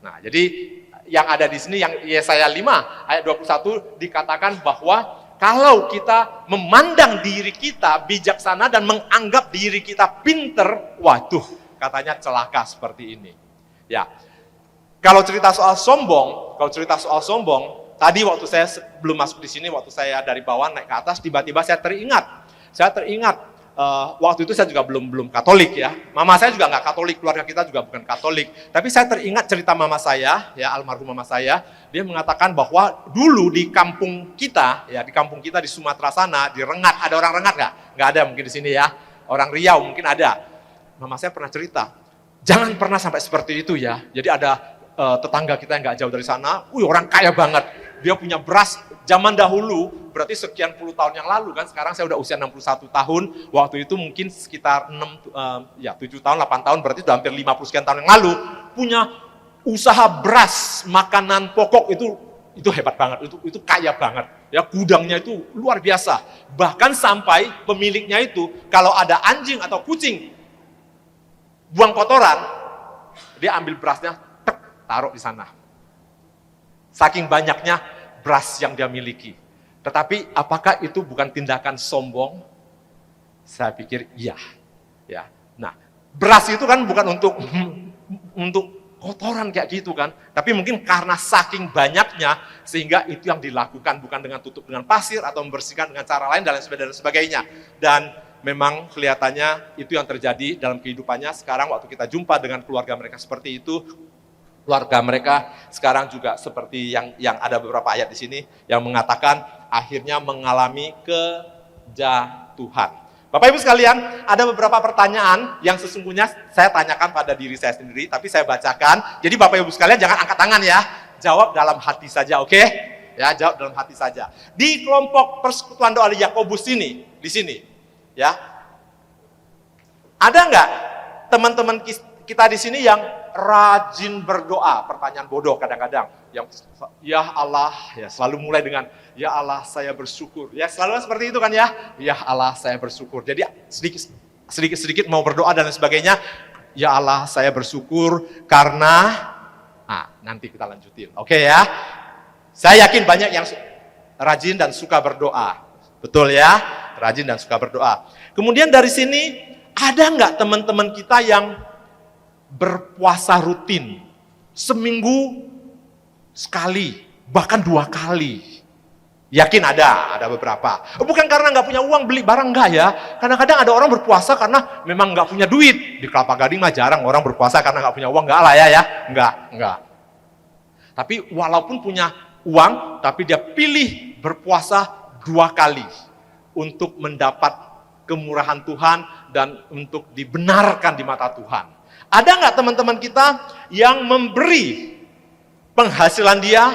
Nah, jadi yang ada di sini, yang Yesaya 5 ayat 21 dikatakan bahwa kalau kita memandang diri kita bijaksana dan menganggap diri kita pinter, waduh, katanya celaka seperti ini. Ya, kalau cerita soal sombong, tadi waktu saya belum masuk di sini, waktu saya dari bawah naik ke atas, tiba-tiba saya teringat. Waktu itu saya juga belum Katolik ya. Mama saya juga nggak Katolik, keluarga kita juga bukan Katolik. Tapi saya teringat cerita mama saya, ya almarhum mama saya, dia mengatakan bahwa dulu di kampung kita di Sumatera sana, di Rengat, ada orang Rengat nggak? Nggak ada mungkin di sini ya. Orang Riau mungkin ada. Mama saya pernah cerita, jangan pernah sampai seperti itu ya. Jadi ada tetangga kita yang nggak jauh dari sana, orang kaya banget. Dia punya beras zaman dahulu, berarti sekian puluh tahun yang lalu kan, sekarang saya udah usia 61 tahun, waktu itu mungkin sekitar 7 tahun, 8 tahun, berarti sudah hampir 50 sekian tahun yang lalu, punya usaha beras, makanan pokok itu hebat banget, itu kaya banget. Ya, gudangnya itu luar biasa. Bahkan sampai pemiliknya itu, kalau ada anjing atau kucing buang kotoran, dia ambil berasnya, taruh di sana. Saking banyaknya beras yang dia miliki. Tetapi apakah itu bukan tindakan sombong? Saya pikir iya. Ya. Nah, beras itu kan bukan untuk kotoran kayak gitu kan. Tapi mungkin karena saking banyaknya sehingga itu yang dilakukan, bukan dengan tutup dengan pasir atau membersihkan dengan cara lain dan sebagainya. Dan memang kelihatannya itu yang terjadi dalam kehidupannya. Sekarang waktu kita jumpa dengan keluarga mereka seperti itu, keluarga mereka sekarang juga seperti yang ada beberapa ayat di sini yang mengatakan akhirnya mengalami kejatuhan. Bapak Ibu sekalian, ada beberapa pertanyaan yang sesungguhnya saya tanyakan pada diri saya sendiri, tapi saya bacakan. Jadi Bapak Ibu sekalian jangan angkat tangan ya, jawab dalam hati saja, oke? Ya, jawab dalam hati saja. Di kelompok persekutuan doa di Yakobus ini, di sini, ya, ada nggak teman-teman kita di sini yang rajin berdoa? Pertanyaan bodoh kadang-kadang. Yang ya Allah, ya selalu mulai dengan ya Allah saya bersyukur. Ya selalu seperti itu kan ya. Ya Allah saya bersyukur. Jadi sedikit mau berdoa dan sebagainya. Ya Allah saya bersyukur karena nanti kita lanjutin. Oke ya. Saya yakin banyak yang rajin dan suka berdoa. Betul ya? Rajin dan suka berdoa. Kemudian dari sini ada nggak teman-teman kita yang berpuasa rutin, seminggu sekali, bahkan 2 kali. Yakin ada beberapa. Bukan karena nggak punya uang beli barang, enggak ya. Kadang-kadang ada orang berpuasa karena memang nggak punya duit. Di Kelapa Gading mah jarang orang berpuasa karena nggak punya uang, enggak lah ya. Enggak. Tapi walaupun punya uang, tapi dia pilih berpuasa 2 kali untuk mendapat kemurahan Tuhan dan untuk dibenarkan di mata Tuhan. Ada nggak teman-teman kita yang memberi penghasilan dia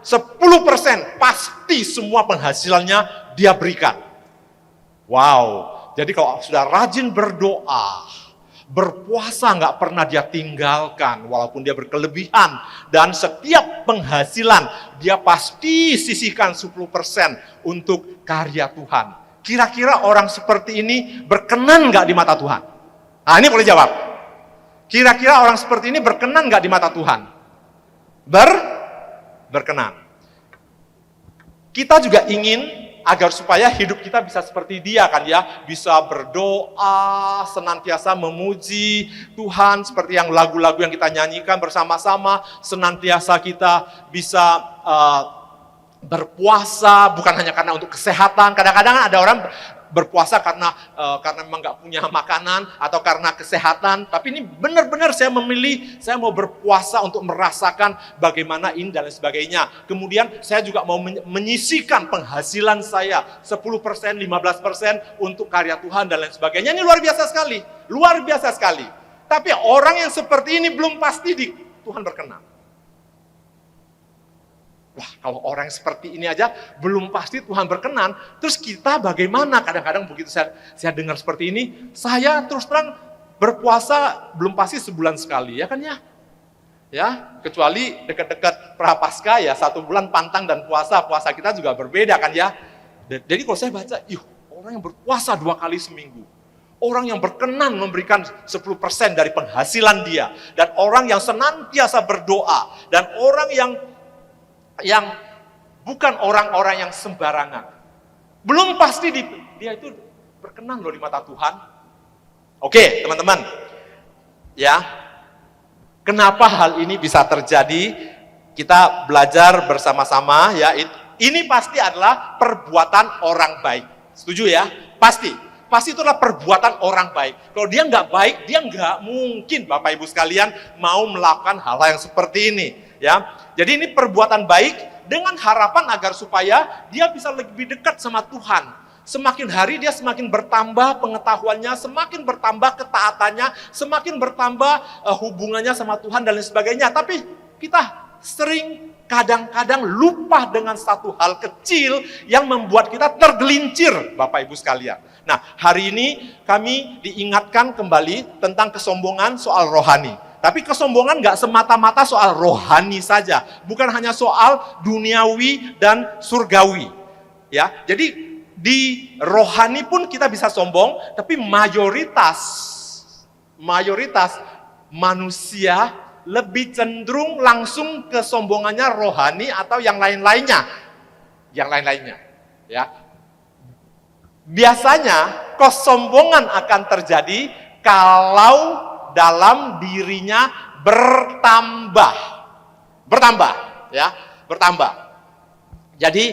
10%, pasti semua penghasilannya dia berikan. Wow, jadi kalau sudah rajin berdoa, berpuasa nggak pernah dia tinggalkan, walaupun dia berkelebihan, dan setiap penghasilan dia pasti sisihkan 10% untuk karya Tuhan. Kira-kira orang seperti ini berkenan nggak di mata Tuhan? Nah ini boleh jawab. Kira-kira orang seperti ini berkenan nggak di mata Tuhan? berkenan. Kita juga ingin agar supaya hidup kita bisa seperti dia kan ya, bisa berdoa, senantiasa memuji Tuhan seperti yang lagu-lagu yang kita nyanyikan bersama-sama, senantiasa kita bisa berpuasa bukan hanya karena untuk kesehatan. Kadang-kadang ada orang berpuasa karena memang nggak punya makanan atau karena kesehatan, tapi ini benar-benar saya memilih, saya mau berpuasa untuk merasakan bagaimana ini dan lain sebagainya. Kemudian saya juga mau menyisihkan penghasilan saya 10%, 15% untuk karya Tuhan dan lain sebagainya. Ini luar biasa sekali, luar biasa sekali. Tapi orang yang seperti ini belum pasti di Tuhan berkenan. Wah, kalau orang seperti ini aja belum pasti Tuhan berkenan, terus kita bagaimana? Kadang-kadang begitu saya dengar seperti ini, saya terus terang berpuasa belum pasti sebulan sekali, ya kan ya? Ya, kecuali dekat-dekat Prapaskah ya, 1 bulan pantang dan puasa kita juga berbeda kan ya? Jadi kalau saya baca, orang yang berpuasa 2 kali seminggu, orang yang berkenan memberikan 10% dari penghasilan dia, dan orang yang senantiasa berdoa, dan orang yang bukan orang-orang yang sembarangan. Belum pasti dia itu berkenan loh di mata Tuhan. Oke, teman-teman. Ya. Kenapa hal ini bisa terjadi? Kita belajar bersama-sama ya. Ini pasti adalah perbuatan orang baik. Setuju ya? Pasti itu adalah perbuatan orang baik. Kalau dia nggak baik, dia nggak mungkin Bapak Ibu sekalian mau melakukan hal yang seperti ini. Ya, jadi ini perbuatan baik dengan harapan agar supaya dia bisa lebih dekat sama Tuhan. Semakin hari dia semakin bertambah pengetahuannya, semakin bertambah ketaatannya, semakin bertambah hubungannya sama Tuhan dan lain sebagainya. Tapi kita sering kadang-kadang lupa dengan satu hal kecil yang membuat kita tergelincir, Bapak Ibu sekalian. Nah, hari ini kami diingatkan kembali tentang kesombongan soal rohani. Tapi kesombongan nggak semata-mata soal rohani saja, bukan hanya soal duniawi dan surgawi. Ya, jadi di rohani pun kita bisa sombong, tapi mayoritas manusia lebih cenderung langsung kesombongannya rohani atau yang lain-lainnya. Ya. Biasanya kesombongan akan terjadi kalau dalam dirinya bertambah. Jadi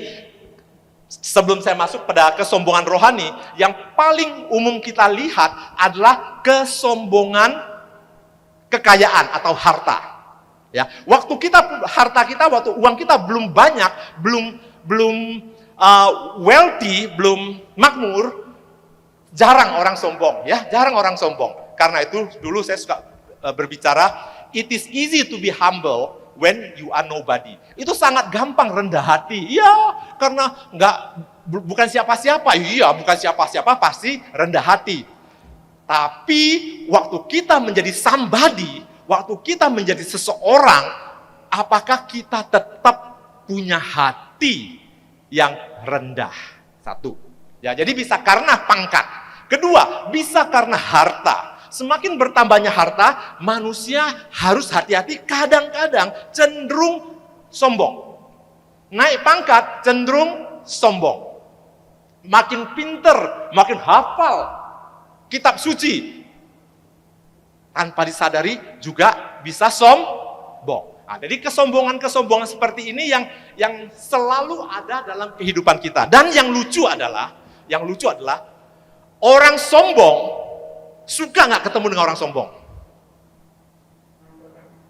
sebelum saya masuk pada kesombongan rohani, yang paling umum kita lihat adalah kesombongan kekayaan atau harta. Ya, waktu uang kita belum banyak, belum wealthy, belum makmur, jarang orang sombong, ya, jarang orang sombong. Karena itu dulu saya suka berbicara, it is easy to be humble when you are nobody. Itu sangat gampang rendah hati. Ya, karena bukan siapa-siapa. Iya, bukan siapa-siapa pasti rendah hati. Tapi waktu kita menjadi somebody, waktu kita menjadi seseorang, apakah kita tetap punya hati yang rendah? Satu. Ya, jadi bisa karena pangkat. Kedua, bisa karena harta. Semakin bertambahnya harta, manusia harus hati-hati, kadang-kadang cenderung sombong. Naik pangkat, cenderung sombong. Makin pinter, makin hafal kitab suci, tanpa disadari juga bisa sombong. Nah, jadi kesombongan seperti ini yang selalu ada dalam kehidupan kita. Dan yang lucu adalah orang sombong suka nggak ketemu dengan orang sombong?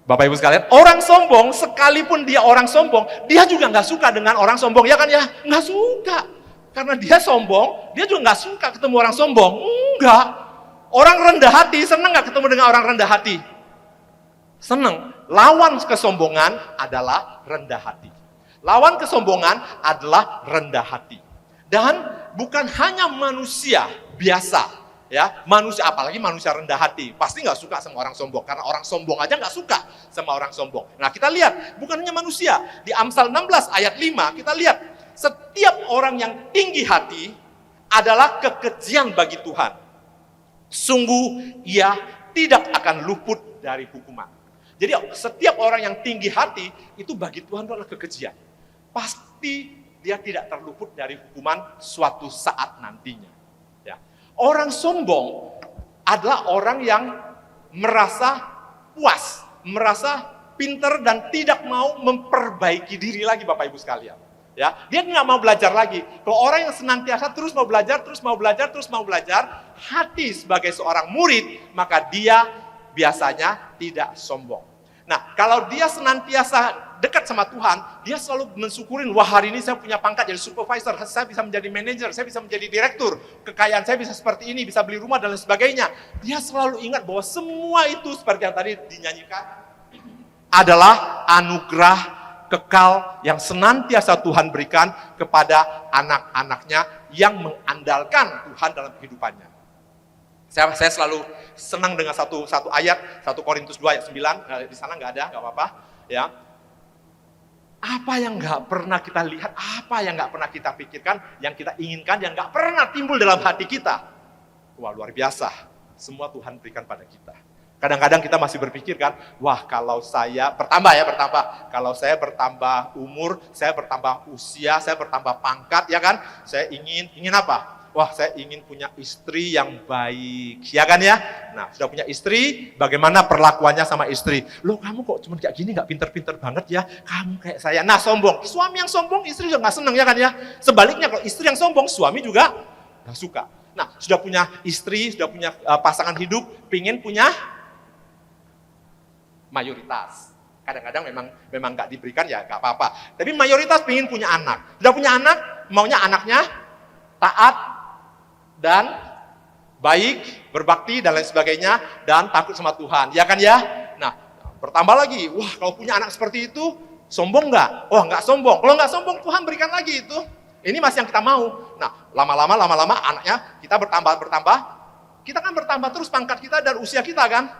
Bapak Ibu sekalian, orang sombong, sekalipun dia orang sombong, dia juga nggak suka dengan orang sombong, ya kan ya? Nggak suka. Karena dia sombong, dia juga nggak suka ketemu orang sombong. Enggak. Orang rendah hati, senang nggak ketemu dengan orang rendah hati? Senang. Lawan kesombongan adalah rendah hati. Lawan kesombongan adalah rendah hati. Dan bukan hanya manusia biasa, ya, manusia, apalagi manusia rendah hati, pasti nggak suka sama orang sombong, karena orang sombong aja nggak suka sama orang sombong. Nah, kita lihat, bukan hanya manusia, di Amsal 16 ayat 5, kita lihat, setiap orang yang tinggi hati adalah kekejian bagi Tuhan. Sungguh ia tidak akan luput dari hukuman. Jadi setiap orang yang tinggi hati, itu bagi Tuhan itu adalah kekejian. Pasti dia tidak terluput dari hukuman suatu saat nantinya. Ya. Orang sombong adalah orang yang merasa puas, merasa pinter dan tidak mau memperbaiki diri lagi, Bapak Ibu sekalian. Ya, dia nggak mau belajar lagi. Kalau orang yang senantiasa terus mau belajar, hati sebagai seorang murid, maka dia biasanya tidak sombong. Nah, kalau dia senantiasa dekat sama Tuhan, dia selalu mensyukurin, wah hari ini saya punya pangkat jadi supervisor, saya bisa menjadi manajer, saya bisa menjadi direktur, kekayaan saya bisa seperti ini, bisa beli rumah dan lain sebagainya. Dia selalu ingat bahwa semua itu seperti yang tadi dinyanyikan adalah anugerah kekal yang senantiasa Tuhan berikan kepada anak-anaknya yang mengandalkan Tuhan dalam kehidupannya. Saya selalu senang dengan satu ayat, 1 Korintus 2 ayat 9, di sana nggak ada, nggak apa-apa. Ya. Apa yang nggak pernah kita lihat, apa yang nggak pernah kita pikirkan, yang kita inginkan, yang nggak pernah timbul dalam hati kita. Wah, luar biasa, semua Tuhan berikan pada kita. Kadang-kadang kita masih berpikir kan, wah kalau saya, kalau saya bertambah umur, saya bertambah usia, saya bertambah pangkat, ya kan, saya ingin apa? Wah, saya ingin punya istri yang baik, ya kan ya? Nah, sudah punya istri, bagaimana perlakuannya sama istri? Loh, kamu kok cuma kayak gini, nggak pinter-pinter banget ya? Kamu kayak saya. Nah, sombong. Suami yang sombong, istri juga nggak seneng, ya kan ya? Sebaliknya, kalau istri yang sombong, suami juga nggak suka. Nah, sudah punya istri, sudah punya pasangan hidup, pingin punya mayoritas. Kadang-kadang memang nggak diberikan, ya nggak apa-apa. Tapi mayoritas pingin punya anak. Sudah punya anak, maunya anaknya taat, dan baik, berbakti, dan lain sebagainya, dan takut sama Tuhan, ya kan ya? Nah, bertambah lagi, wah kalau punya anak seperti itu, sombong nggak? Oh nggak sombong, kalau nggak sombong Tuhan berikan lagi itu. Ini masih yang kita mau. Nah, lama-lama anaknya kita bertambah, kita kan bertambah terus pangkat kita dan usia kita kan?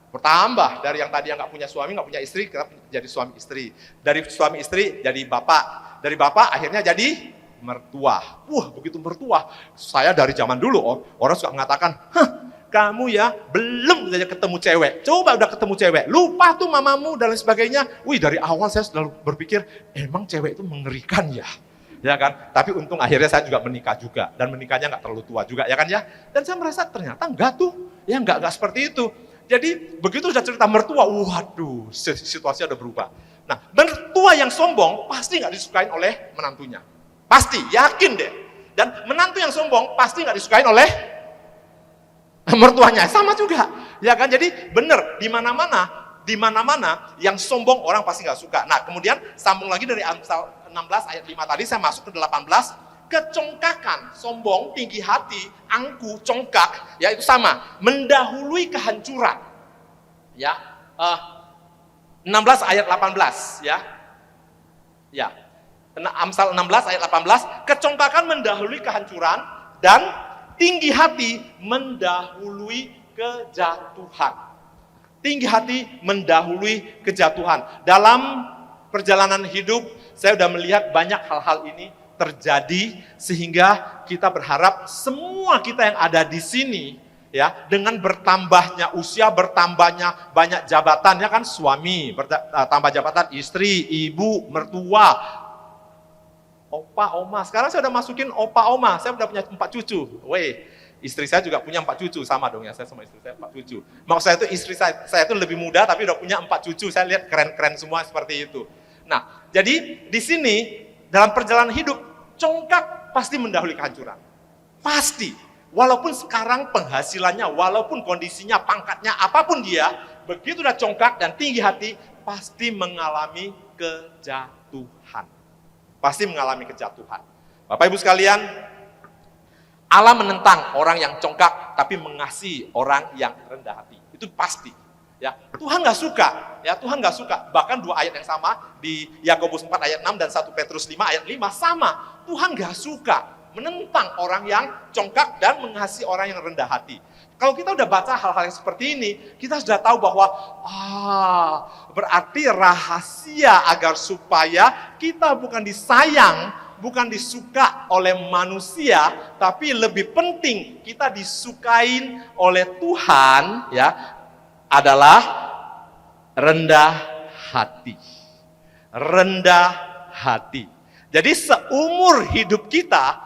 Bertambah, dari yang tadi yang nggak punya suami, nggak punya istri, kita jadi suami istri. Dari suami istri jadi bapak, dari bapak akhirnya jadi mertua. Wah, begitu mertua. Saya dari zaman dulu, orang suka mengatakan, kamu ya belum saja ketemu cewek. Coba udah ketemu cewek, lupa tuh mamamu dan lain sebagainya. Wih, dari awal saya selalu berpikir, emang cewek itu mengerikan ya? Ya kan? Tapi untung akhirnya saya juga menikah juga. Dan menikahnya nggak terlalu tua juga, ya kan ya? Dan saya merasa ternyata enggak tuh. Ya enggak seperti itu. Jadi begitu sudah cerita mertua, waduh, situasi udah berubah. Nah, mertua yang sombong pasti nggak disukain oleh menantunya. Pasti, yakin deh. Dan menantu yang sombong pasti nggak disukain oleh mertuanya. Sama juga, ya kan? Jadi benar, di mana-mana yang sombong orang pasti nggak suka. Nah, kemudian sambung lagi dari Amsal 16 ayat 5 tadi, saya masuk ke 18. Kecongkakan, sombong, tinggi hati, angku, congkak, ya itu sama, mendahului kehancuran. Ya, 16 ayat 18, ya. Ya. Amsal 16 ayat 18, kecongkakan mendahului kehancuran dan tinggi hati mendahului kejatuhan. Tinggi hati mendahului kejatuhan. Dalam perjalanan hidup, saya sudah melihat banyak hal-hal ini terjadi sehingga kita berharap semua kita yang ada di sini, ya, dengan bertambahnya usia, bertambahnya banyak jabatan, ya kan, suami, bertambah jabatan, istri, ibu, mertua, opa, oma. Sekarang saya udah masukin opa, oma. Saya udah punya 4 cucu. Weh, istri saya juga punya 4 cucu. Sama dong ya, saya sama istri saya 4 cucu. Maksud saya itu istri saya itu lebih muda tapi udah punya 4 cucu. Saya lihat keren-keren semua seperti itu. Nah, jadi di sini dalam perjalanan hidup, congkak pasti mendahului kehancuran. Pasti. Walaupun sekarang penghasilannya, walaupun kondisinya, pangkatnya, apapun dia, begitu udah congkak dan tinggi hati, pasti mengalami kejatuhan. Pasti mengalami kejatuhan. Bapak Ibu sekalian, Allah menentang orang yang congkak tapi mengasihi orang yang rendah hati. Itu pasti. Ya, Tuhan nggak suka. Ya, Tuhan nggak suka. Bahkan 2 ayat yang sama di Yakobus 4 ayat 6 dan 1 Petrus 5 ayat 5 sama. Tuhan nggak suka menentang orang yang congkak dan mengasihi orang yang rendah hati. Kalau kita udah baca hal-hal yang seperti ini, kita sudah tahu bahwa berarti rahasia agar supaya kita bukan disayang, bukan disuka oleh manusia, tapi lebih penting kita disukain oleh Tuhan, ya, adalah rendah hati. Rendah hati. Jadi seumur hidup kita,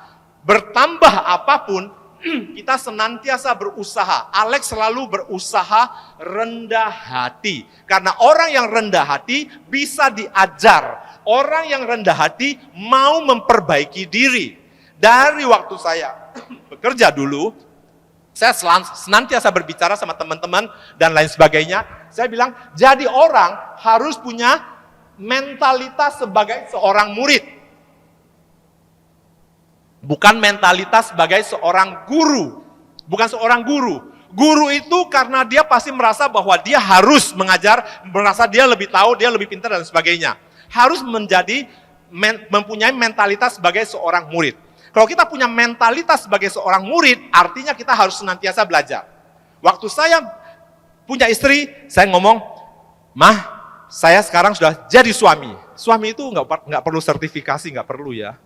bertambah apapun, kita senantiasa berusaha. Alex selalu berusaha rendah hati. Karena orang yang rendah hati bisa diajar. Orang yang rendah hati mau memperbaiki diri. Dari waktu saya bekerja dulu, saya senantiasa berbicara sama teman-teman dan lain sebagainya. Saya bilang, jadi orang harus punya mentalitas sebagai seorang murid. Bukan mentalitas sebagai seorang guru. Bukan seorang guru. Guru itu karena dia pasti merasa bahwa dia harus mengajar, merasa dia lebih tahu, dia lebih pintar dan sebagainya. Harus mempunyai mentalitas sebagai seorang murid. Kalau kita punya mentalitas sebagai seorang murid, artinya kita harus senantiasa belajar. Waktu saya punya istri, saya ngomong, "Mah, saya sekarang sudah jadi suami." Suami itu nggak perlu sertifikasi, nggak perlu ya.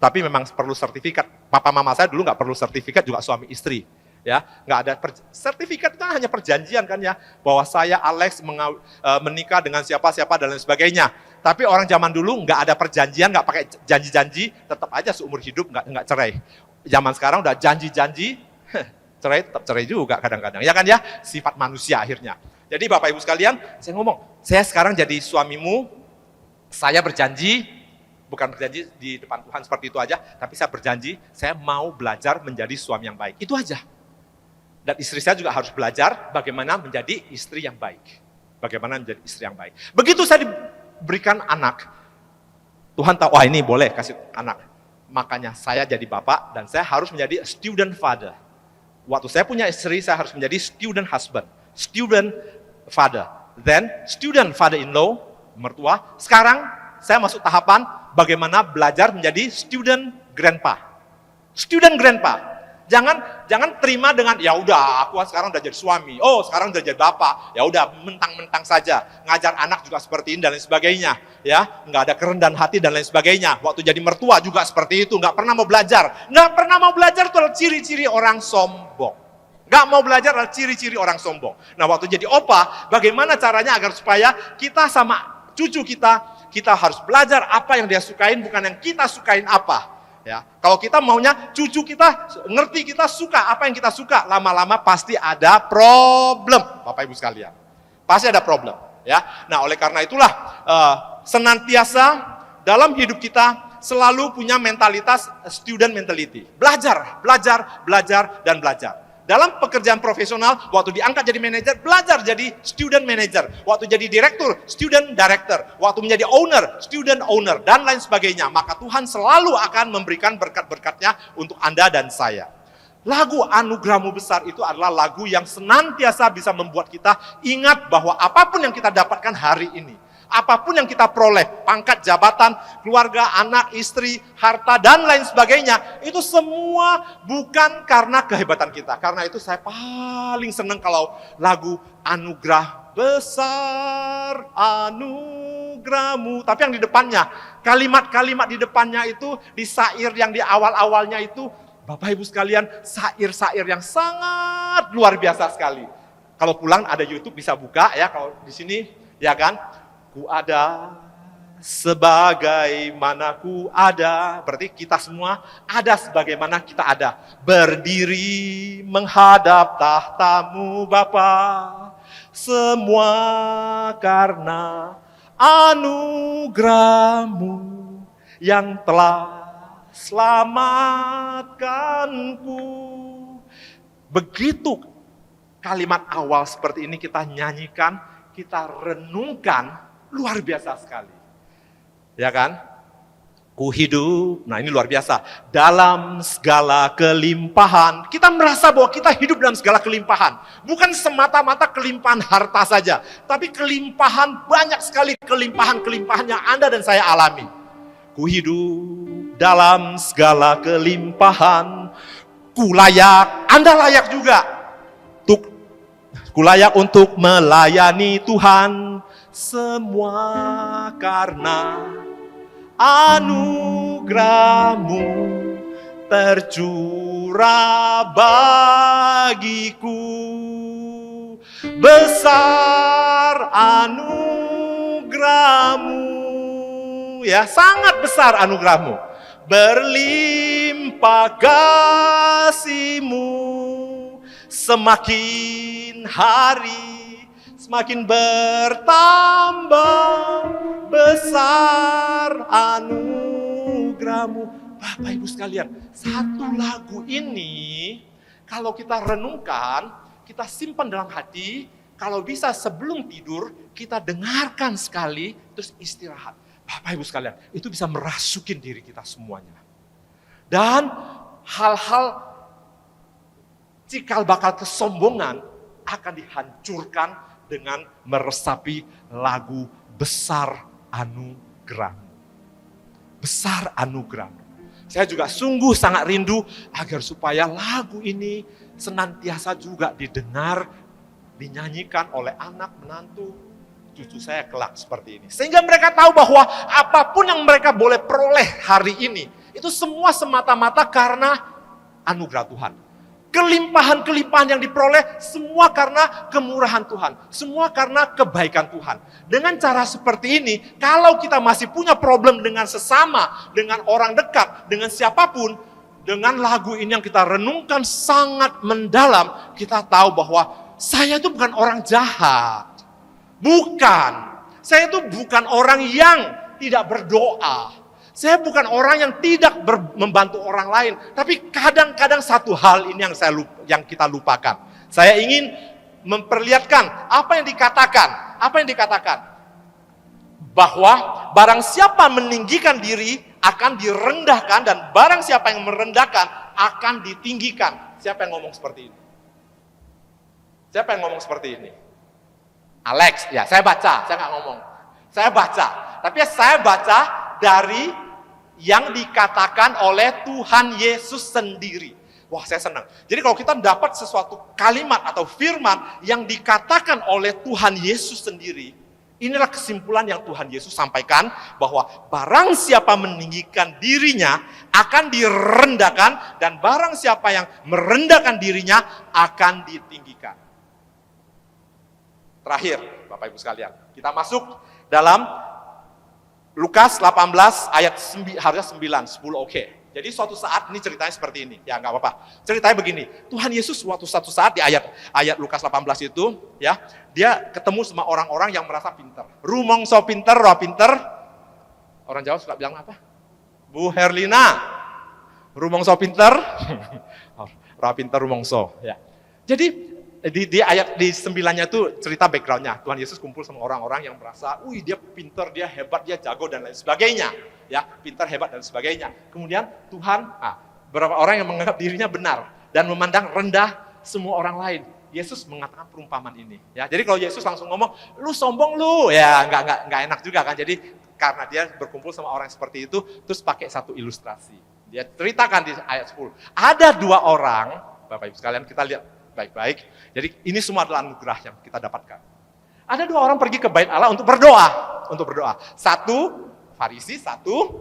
Tapi memang perlu sertifikat. Papa mama saya dulu nggak perlu sertifikat juga suami istri. Ya, nggak ada sertifikat, kan hanya perjanjian kan ya, bahwa saya Alex menikah dengan siapa-siapa dan lain sebagainya. Tapi orang zaman dulu nggak ada perjanjian, nggak pakai janji-janji, tetap aja seumur hidup nggak cerai. Zaman sekarang udah janji-janji, cerai tetap cerai juga kadang-kadang. Ya kan ya, sifat manusia akhirnya. Jadi Bapak Ibu sekalian, saya ngomong, saya sekarang jadi suamimu, saya berjanji, bukan berjanji di depan Tuhan seperti itu aja, tapi saya berjanji, saya mau belajar menjadi suami yang baik. Itu aja. Dan istri saya juga harus belajar bagaimana menjadi istri yang baik. Bagaimana menjadi istri yang baik. Begitu saya diberikan anak, Tuhan tahu, wah ini boleh kasih anak. Makanya saya jadi bapak dan saya harus menjadi student father. Waktu saya punya istri, saya harus menjadi student husband, student father, then student father-in-law, mertua. Sekarang saya masuk tahapan bagaimana belajar menjadi student grandpa. Student grandpa. Jangan terima dengan ya udah aku sekarang udah jadi suami. Oh, sekarang udah jadi bapak. Ya udah mentang-mentang saja. Ngajar anak juga seperti ini dan lain sebagainya, ya. Enggak ada kerendahan hati dan lain sebagainya. Waktu jadi mertua juga seperti itu, enggak pernah mau belajar. Enggak pernah mau belajar itu adalah ciri-ciri orang sombong. Enggak mau belajar adalah ciri-ciri orang sombong. Nah, waktu jadi opa, bagaimana caranya agar supaya kita sama cucu kita harus belajar apa yang dia sukain, bukan yang kita sukain apa. Ya, kalau kita maunya cucu kita ngerti kita suka apa yang kita suka, lama-lama pasti ada problem, Bapak Ibu sekalian. Pasti ada problem, ya. Nah, oleh karena itulah senantiasa dalam hidup kita selalu punya mentalitas student mentality. Belajar, dan belajar. Dalam pekerjaan profesional, waktu diangkat jadi manajer, belajar jadi student manager. Waktu jadi direktur, student director. Waktu menjadi owner, student owner, dan lain sebagainya. Maka Tuhan selalu akan memberikan berkat-berkatnya untuk Anda dan saya. Lagu Anugerahmu Besar itu adalah lagu yang senantiasa bisa membuat kita ingat bahwa apapun yang kita dapatkan hari ini, apapun yang kita peroleh, pangkat, jabatan, keluarga, anak, istri, harta, dan lain sebagainya, itu semua bukan karena kehebatan kita. Karena itu saya paling senang kalau lagu Anugerah Besar, Anugerahmu. Tapi yang di depannya, kalimat-kalimat di depannya itu, di syair yang di awal-awalnya itu, Bapak Ibu sekalian, syair-syair yang sangat luar biasa sekali. Kalau pulang ada YouTube bisa buka ya, kalau di sini, ya kan? Ku ada sebagaimana ku ada. Berarti kita semua ada sebagaimana kita ada. Berdiri menghadap tahtamu Bapa. Semua karena anugerahmu yang telah selamatkanku. Begitu kalimat awal seperti ini kita nyanyikan, kita renungkan, luar biasa sekali. Ya kan? Ku hidup, nah ini luar biasa. Dalam segala kelimpahan. Kita merasa bahwa kita hidup dalam segala kelimpahan. Bukan semata-mata kelimpahan harta saja. Tapi kelimpahan, banyak sekali kelimpahan-kelimpahan yang Anda dan saya alami. Ku hidup dalam segala kelimpahan. Ku layak, Anda layak juga. Ku layak untuk melayani Tuhan. Semua karena anugerahmu tercurah bagiku. besar anugerahmu. Ya, sangat besar anugerahmu. Berlimpah kasih-Mu, semakin hari semakin bertambah besar anugerahmu. Bapak Ibu sekalian, satu lagu ini kalau kita renungkan, kita simpan dalam hati, kalau bisa sebelum tidur kita dengarkan sekali, terus istirahat. Bapak Ibu sekalian, itu bisa merasukin diri kita semuanya. Dan hal-hal cikal bakal kesombongan akan dihancurkan dengan meresapi lagu besar anugerahmu. Besar anugerahmu. Saya juga sungguh sangat rindu agar supaya lagu ini senantiasa juga didengar, dinyanyikan oleh anak, menantu, cucu saya kelak seperti ini. Sehingga mereka tahu bahwa apapun yang mereka boleh peroleh hari ini, itu semua semata-mata karena anugerah Tuhan. Kelimpahan-kelimpahan yang diperoleh semua karena kemurahan Tuhan. Semua karena kebaikan Tuhan. Dengan cara seperti ini, kalau kita masih punya problem dengan sesama, dengan orang dekat, dengan siapapun, dengan lagu ini yang kita renungkan sangat mendalam, kita tahu bahwa saya itu bukan orang jahat. Bukan. Saya itu bukan orang yang tidak berdoa. Saya bukan orang yang tidak membantu orang lain. Tapi kadang-kadang satu hal ini yang kita lupakan. Saya ingin memperlihatkan apa yang dikatakan. Apa yang dikatakan? Bahwa barang siapa meninggikan diri akan direndahkan, dan barang siapa yang merendahkan akan ditinggikan. Siapa yang ngomong seperti ini? Siapa yang ngomong seperti ini? Alex, ya saya baca, saya nggak ngomong. Saya baca, tapi saya baca dari yang dikatakan oleh Tuhan Yesus sendiri. Wah, saya senang. Jadi kalau kita dapat sesuatu kalimat atau firman yang dikatakan oleh Tuhan Yesus sendiri, inilah kesimpulan yang Tuhan Yesus sampaikan, bahwa barang siapa meninggikan dirinya akan direndahkan, dan barang siapa yang merendahkan dirinya akan ditinggikan. Terakhir, Bapak Ibu sekalian, kita masuk dalam Lukas 18 ayat harusnya 9, 10, oke. Jadi suatu saat, ini ceritanya seperti ini, ya nggak apa-apa. Ceritanya begini, Tuhan Yesus suatu saat di ayat Lukas 18 itu, ya, dia ketemu sama orang-orang yang merasa pinter. Rumongso pinter, roh pinter. Orang Jawa suka bilang apa? Bu Herlina, rumongso pinter, roh pinter rumongso. Ya. Jadi di ayat di 9-nya itu cerita background-nya. Tuhan Yesus kumpul sama orang-orang yang merasa, dia pinter, dia hebat, dia jago, dan lain sebagainya. Ya, pinter, hebat, dan sebagainya. Kemudian Tuhan, beberapa orang yang menganggap dirinya benar dan memandang rendah semua orang lain. Yesus mengatakan perumpamaan ini. Ya, jadi kalau Yesus langsung ngomong, lu sombong lu, ya nggak enak juga kan. Jadi karena dia berkumpul sama orang seperti itu, terus pakai satu ilustrasi. Dia ceritakan di ayat 10. Ada dua orang, Bapak Ibu sekalian, kita lihat baik-baik. Jadi ini semua adalah anugerah yang kita dapatkan. Ada dua orang pergi ke bait Allah untuk berdoa. Satu Farisi, satu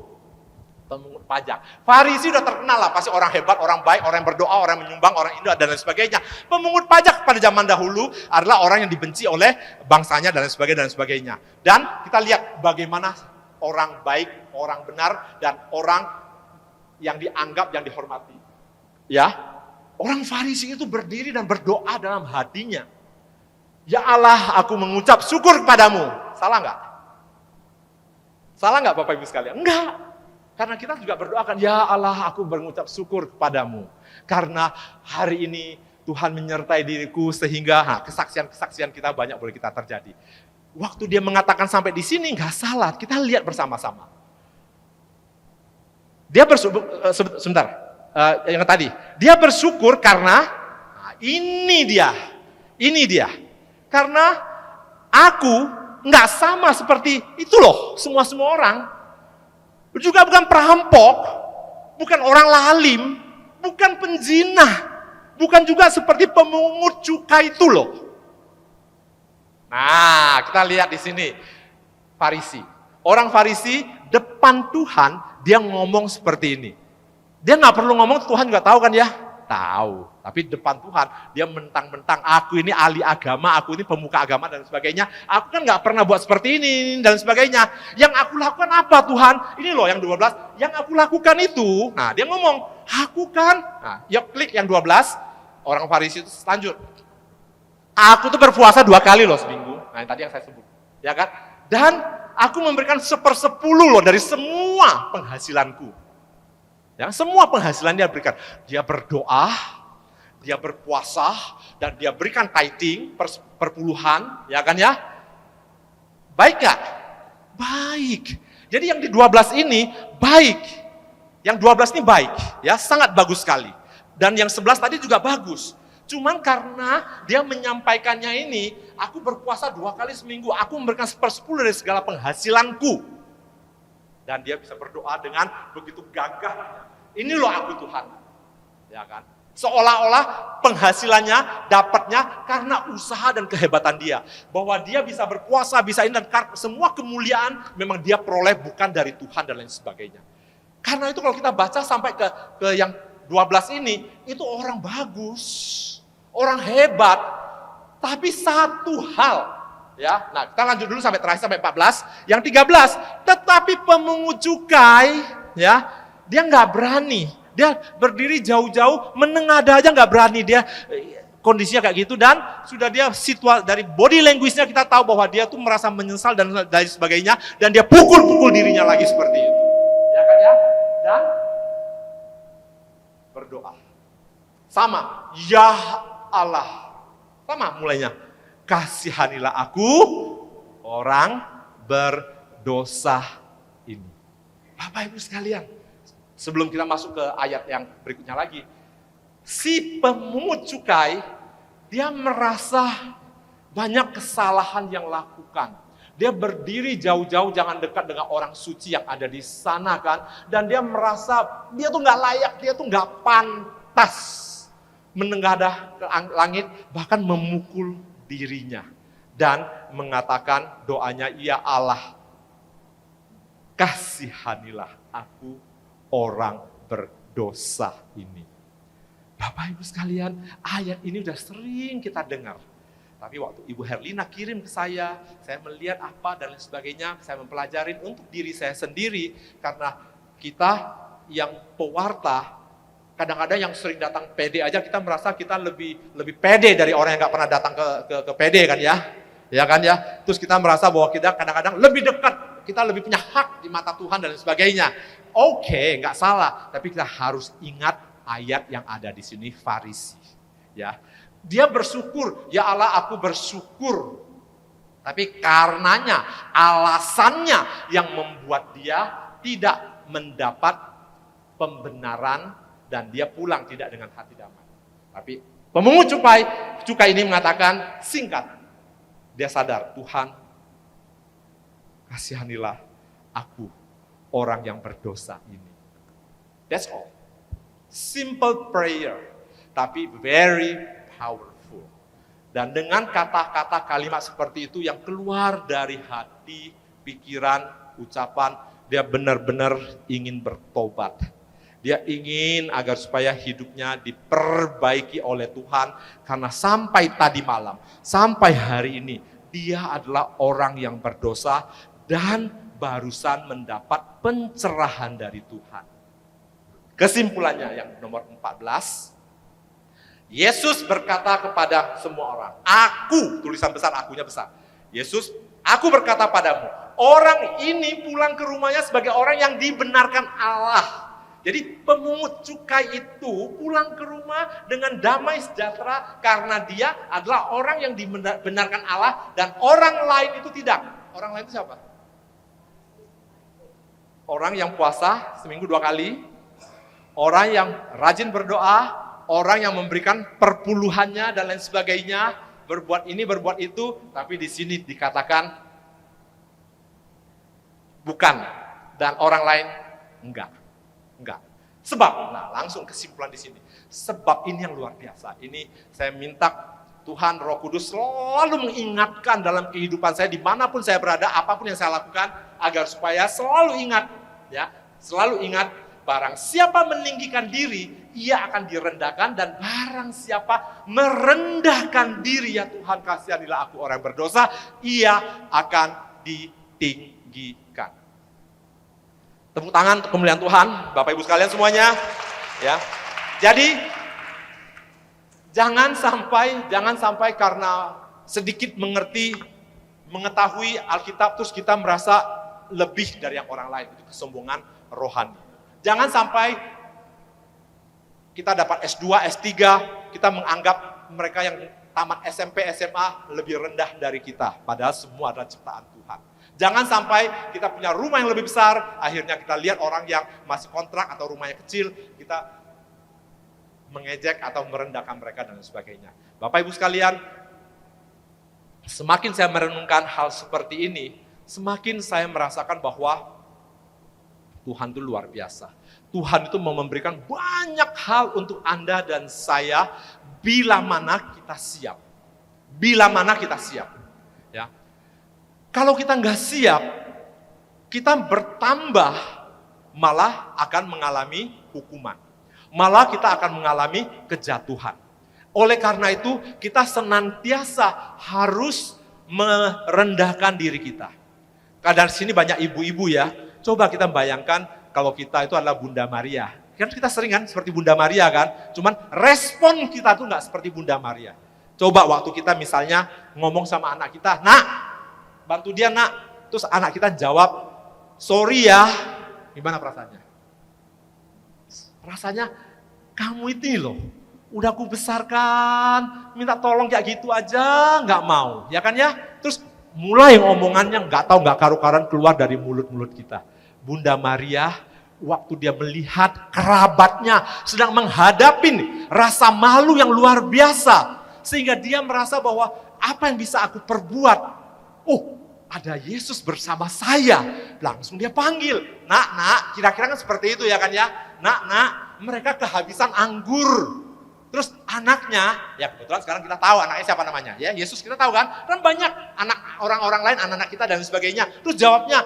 pemungut pajak. Farisi udah terkenal lah, pasti orang hebat, orang baik, orang yang berdoa, orang yang menyumbang, orang Indo, dan lain sebagainya. Pemungut pajak pada zaman dahulu adalah orang yang dibenci oleh bangsanya, dan lain sebagainya. Dan kita lihat bagaimana orang baik, orang benar, dan orang yang dianggap, yang dihormati. Ya. Orang Farisi itu berdiri dan berdoa dalam hatinya. Ya Allah, aku mengucap syukur kepadamu. Salah nggak? Salah nggak Bapak Ibu sekalian? Enggak. Karena kita juga berdoakan, ya Allah, aku mengucap syukur kepadamu. Karena hari ini Tuhan menyertai diriku sehingga kesaksian-kesaksian kita banyak boleh kita terjadi. Waktu dia mengatakan sampai di sini nggak salah. Kita lihat bersama-sama. Dia bersyukur, sebentar. Yang tadi, dia bersyukur karena ini dia. Karena aku nggak sama seperti itu loh, semua orang. Juga bukan perampok, bukan orang lalim, bukan penzinah, bukan juga seperti pemungut cukai itu loh. Nah, kita lihat di sini Farisi. Orang Farisi depan Tuhan dia ngomong seperti ini. Dia nggak perlu ngomong, Tuhan juga tahu kan ya. tahu. Tapi depan Tuhan, dia mentang-mentang aku ini ahli agama, aku ini pemuka agama dan sebagainya. Aku kan nggak pernah buat seperti ini dan sebagainya. Yang aku lakukan apa Tuhan? Ini loh yang 12. Yang aku lakukan itu, nah dia ngomong, aku kan. Nah, yuk klik yang 12. Orang Farisi itu lanjut. Aku tuh berpuasa 2 kali loh seminggu. Nah yang tadi yang saya sebut. Ya kan? Dan aku memberikan 1/10 loh dari semua penghasilanku. Ya, semua penghasilan dia berikan. Dia berdoa, dia berpuasa, dan dia berikan tithing, perpuluhan, ya kan ya? Baik gak? Baik. Jadi yang di 12 ini baik. Yang 12 ini baik, ya sangat bagus sekali. Dan yang 11 tadi juga bagus. Cuman karena dia menyampaikannya ini, aku berpuasa 2 kali seminggu, aku memberikan 1/10 dari segala penghasilanku. Dan dia bisa berdoa dengan begitu gagah. Ini loh aku Tuhan. Ya kan? Seolah-olah penghasilannya dapatnya karena usaha dan kehebatan dia. Bahwa dia bisa berpuasa, bisa ini, dan semua kemuliaan memang dia peroleh bukan dari Tuhan dan lain sebagainya. Karena itu kalau kita baca sampai ke yang 12 ini, itu orang bagus, orang hebat. Tapi satu hal, ya. Nah, kita lanjut dulu sampai terakhir sampai 14. Yang 13, tetapi pemungut cukai, ya, dia nggak berani. Dia berdiri jauh-jauh, menengadah aja nggak berani. Dia kondisinya kayak gitu dan sudah dia dari body language-nya kita tahu bahwa dia tuh merasa menyesal dan lain sebagainya. Dan dia pukul-pukul dirinya lagi seperti itu. Ya kan ya? Dan berdoa. Sama, ya Allah. Sama mulainya. Kasihanilah aku orang berdosa ini. Bapak Ibu sekalian, sebelum kita masuk ke ayat yang berikutnya lagi, si pemungut cukai, dia merasa banyak kesalahan yang lakukan. Dia berdiri jauh-jauh, jangan dekat dengan orang suci yang ada di sana kan. Dan dia merasa dia tuh nggak layak, dia tuh nggak pantas menengadah ke langit, bahkan memukul dirinya. Dan mengatakan doanya, ya Allah, kasihanilah aku orang berdosa ini. Bapak Ibu sekalian, ayat ini udah sering kita dengar. Tapi waktu Ibu Herlina kirim ke saya melihat apa dan lain sebagainya, saya mempelajarin untuk diri saya sendiri. Karena kita yang pewarta, kadang-kadang yang sering datang PD aja kita merasa kita lebih pede dari orang yang gak pernah datang ke PD kan ya. Ya kan ya. Terus kita merasa bahwa kita kadang-kadang lebih dekat, kita lebih punya hak di mata Tuhan dan lain sebagainya. Oke, nggak salah, tapi kita harus ingat ayat yang ada di sini Farisi. Ya, dia bersyukur, ya Allah aku bersyukur. Tapi karenanya, alasannya yang membuat dia tidak mendapat pembenaran dan dia pulang tidak dengan hati damai. Tapi pemungut cukai ini mengatakan singkat, dia sadar Tuhan kasihanilah aku orang yang berdosa ini. That's all. Simple prayer, tapi very powerful. Dan dengan kata-kata kalimat seperti itu yang keluar dari hati, pikiran, ucapan, dia benar-benar ingin bertobat. Dia ingin agar supaya hidupnya diperbaiki oleh Tuhan. Karena sampai tadi malam, sampai hari ini, dia adalah orang yang berdosa dan barusan mendapat pencerahan dari Tuhan. Kesimpulannya yang nomor 14, Yesus berkata kepada semua orang, aku, tulisan besar, akunya besar. Yesus, aku berkata padamu, orang ini pulang ke rumahnya sebagai orang yang dibenarkan Allah. Jadi pemungut cukai itu pulang ke rumah dengan damai sejahtera karena dia adalah orang yang dibenarkan Allah dan orang lain itu tidak. Orang lain itu siapa? Orang yang puasa seminggu 2 kali, orang yang rajin berdoa, orang yang memberikan perpuluhannya dan lain sebagainya, berbuat ini, berbuat itu, tapi di sini dikatakan bukan, dan orang lain enggak. Sebab, nah langsung kesimpulan di sini. Sebab ini yang luar biasa. Ini saya minta Tuhan Roh Kudus selalu mengingatkan dalam kehidupan saya dimanapun saya berada, apapun yang saya lakukan, agar supaya selalu ingat, ya, selalu ingat barang siapa meninggikan diri, ia akan direndahkan, dan barang siapa merendahkan diri, ya Tuhan kasihanilah aku orang berdosa, ia akan ditinggikan. Tepuk tangan untuk kemuliaan Tuhan, Bapak Ibu sekalian semuanya. Ya, jadi jangan sampai karena sedikit mengetahui Alkitab terus kita merasa lebih dari yang orang lain. Itu kesombongan rohani. Jangan sampai kita dapat S2, S3, kita menganggap mereka yang tamat SMP, SMA lebih rendah dari kita. Padahal semua adalah ciptaan Tuhan. Jangan sampai kita punya rumah yang lebih besar, akhirnya kita lihat orang yang masih kontrak atau rumahnya kecil, kita mengejek atau merendahkan mereka dan sebagainya. Bapak Ibu sekalian, semakin saya merenungkan hal seperti ini, semakin saya merasakan bahwa Tuhan itu luar biasa. Tuhan itu mau memberikan banyak hal untuk Anda dan saya bila mana kita siap. Bila mana kita siap. Ya. Kalau kita nggak siap, kita bertambah malah akan mengalami hukuman. Malah kita akan mengalami kejatuhan. Oleh karena itu, kita senantiasa harus merendahkan diri kita. Karena di sini banyak ibu-ibu ya. Coba kita bayangkan kalau kita itu adalah Bunda Maria. Kan kita sering kan seperti Bunda Maria kan. Cuman respon kita tuh nggak seperti Bunda Maria. Coba waktu kita misalnya ngomong sama anak kita, "Nak, bantu dia nak." Terus anak kita jawab, "Sorry ya." Gimana perasaannya? Rasanya kamu itu loh, udah aku besarkan, minta tolong kayak gitu aja, nggak mau, ya kan ya? Terus mulai omongannya nggak tahu nggak karu-karuan keluar dari mulut-mulut kita. Bunda Maria, waktu dia melihat kerabatnya sedang menghadapi rasa malu yang luar biasa, sehingga dia merasa bahwa apa yang bisa aku perbuat? Oh, ada Yesus bersama saya. Langsung dia panggil, "Nak, kira-kira kan seperti itu ya kan ya? Nak, mereka kehabisan anggur." Terus anaknya, ya kebetulan sekarang kita tahu anaknya siapa namanya. Ya, Yesus kita tahu kan? Kan banyak anak orang-orang lain, anak-anak kita dan sebagainya. Terus jawabnya,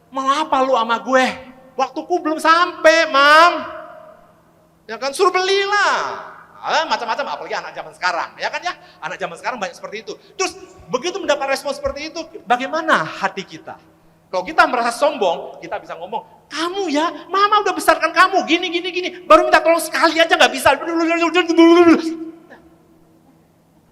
"Mau apa lu sama gue? Waktuku belum sampai, Mam." Ya kan, suruh belilah. Macam-macam, apalagi anak zaman sekarang. Ya kan ya, anak zaman sekarang banyak seperti itu. Terus begitu mendapat respon seperti itu, bagaimana hati kita? Kalau kita merasa sombong, kita bisa ngomong, "Kamu ya, Mama udah besarkan kamu, gini, baru minta tolong sekali aja gak bisa."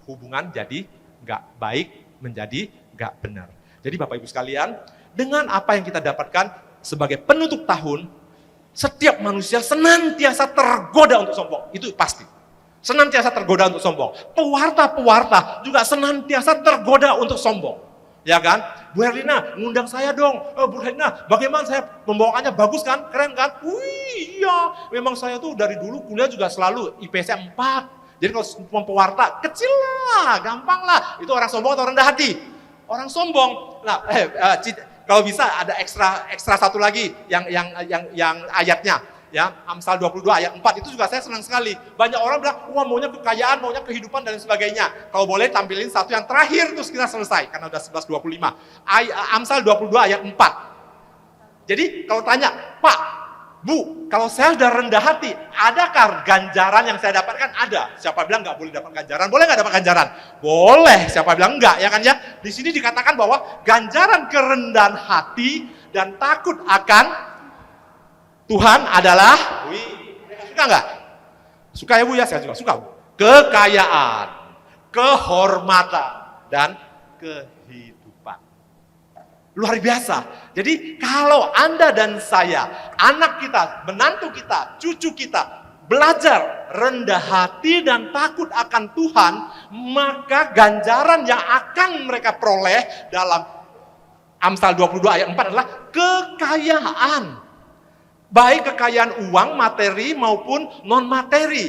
Hubungan jadi gak baik, menjadi gak benar. Jadi Bapak Ibu sekalian, dengan apa yang kita dapatkan sebagai penutup tahun, setiap manusia senantiasa tergoda untuk sombong, itu pasti. Senantiasa tergoda untuk sombong. Pewarta juga senantiasa tergoda untuk sombong. Ya kan? "Bu Herlina, ngundang saya dong. Bu Herlina, bagaimana saya pembawaannya bagus kan? Keren kan?" "Wih, iya. Memang saya tuh dari dulu kuliah juga selalu IPS 4. Jadi kalau pewarta, kecil lah, gampang lah." Itu orang sombong atau rendah hati? Orang sombong. Nah, kalau bisa ada ekstra satu lagi yang ayatnya. Ya, Amsal 22 ayat 4 itu juga saya senang sekali. Banyak orang bilang, "Wah, maunya kekayaan, maunya kehidupan dan sebagainya." Kalau boleh tampilin satu yang terakhir terus kita selesai karena udah 11:25. Amsal 22 ayat 4. Jadi kalau tanya, "Pak, Bu, kalau saya sudah rendah hati, adakah ganjaran yang saya dapatkan?" Ada. Siapa bilang nggak boleh dapat ganjaran? Boleh nggak dapat ganjaran? Boleh. Siapa bilang enggak, ya kan ya? Di sini dikatakan bahwa ganjaran kerendahan hati dan takut akan Tuhan adalah, suka nggak? Suka ya Bu ya, saya juga suka Bu. Kekayaan, kehormatan, dan kehidupan. Luar biasa. Jadi kalau Anda dan saya, anak kita, menantu kita, cucu kita, belajar rendah hati dan takut akan Tuhan, maka ganjaran yang akan mereka peroleh dalam Amsal 22 ayat 4 adalah kekayaan. Baik kekayaan uang, materi maupun non-materi.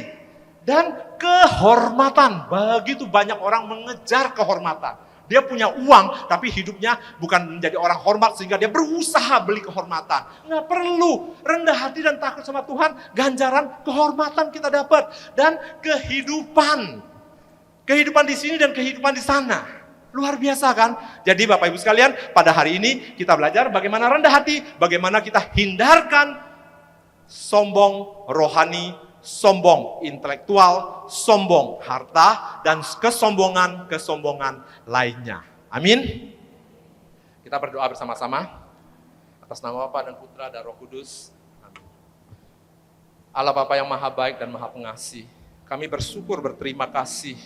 Dan kehormatan. Begitu banyak orang mengejar kehormatan. Dia punya uang, tapi hidupnya bukan menjadi orang hormat sehingga dia berusaha beli kehormatan. Nggak perlu. Rendah hati dan takut sama Tuhan, ganjaran kehormatan kita dapat. Dan kehidupan. Kehidupan di sini dan kehidupan di sana. Luar biasa kan? Jadi Bapak Ibu sekalian, pada hari ini kita belajar bagaimana rendah hati, bagaimana kita hindarkan sombong rohani, sombong intelektual, sombong harta, dan kesombongan lainnya. Amin. Kita berdoa bersama-sama atas nama Bapa dan Putra dan Roh Kudus. Amin. Allah Bapa yang maha baik dan maha pengasih, kami bersyukur berterima kasih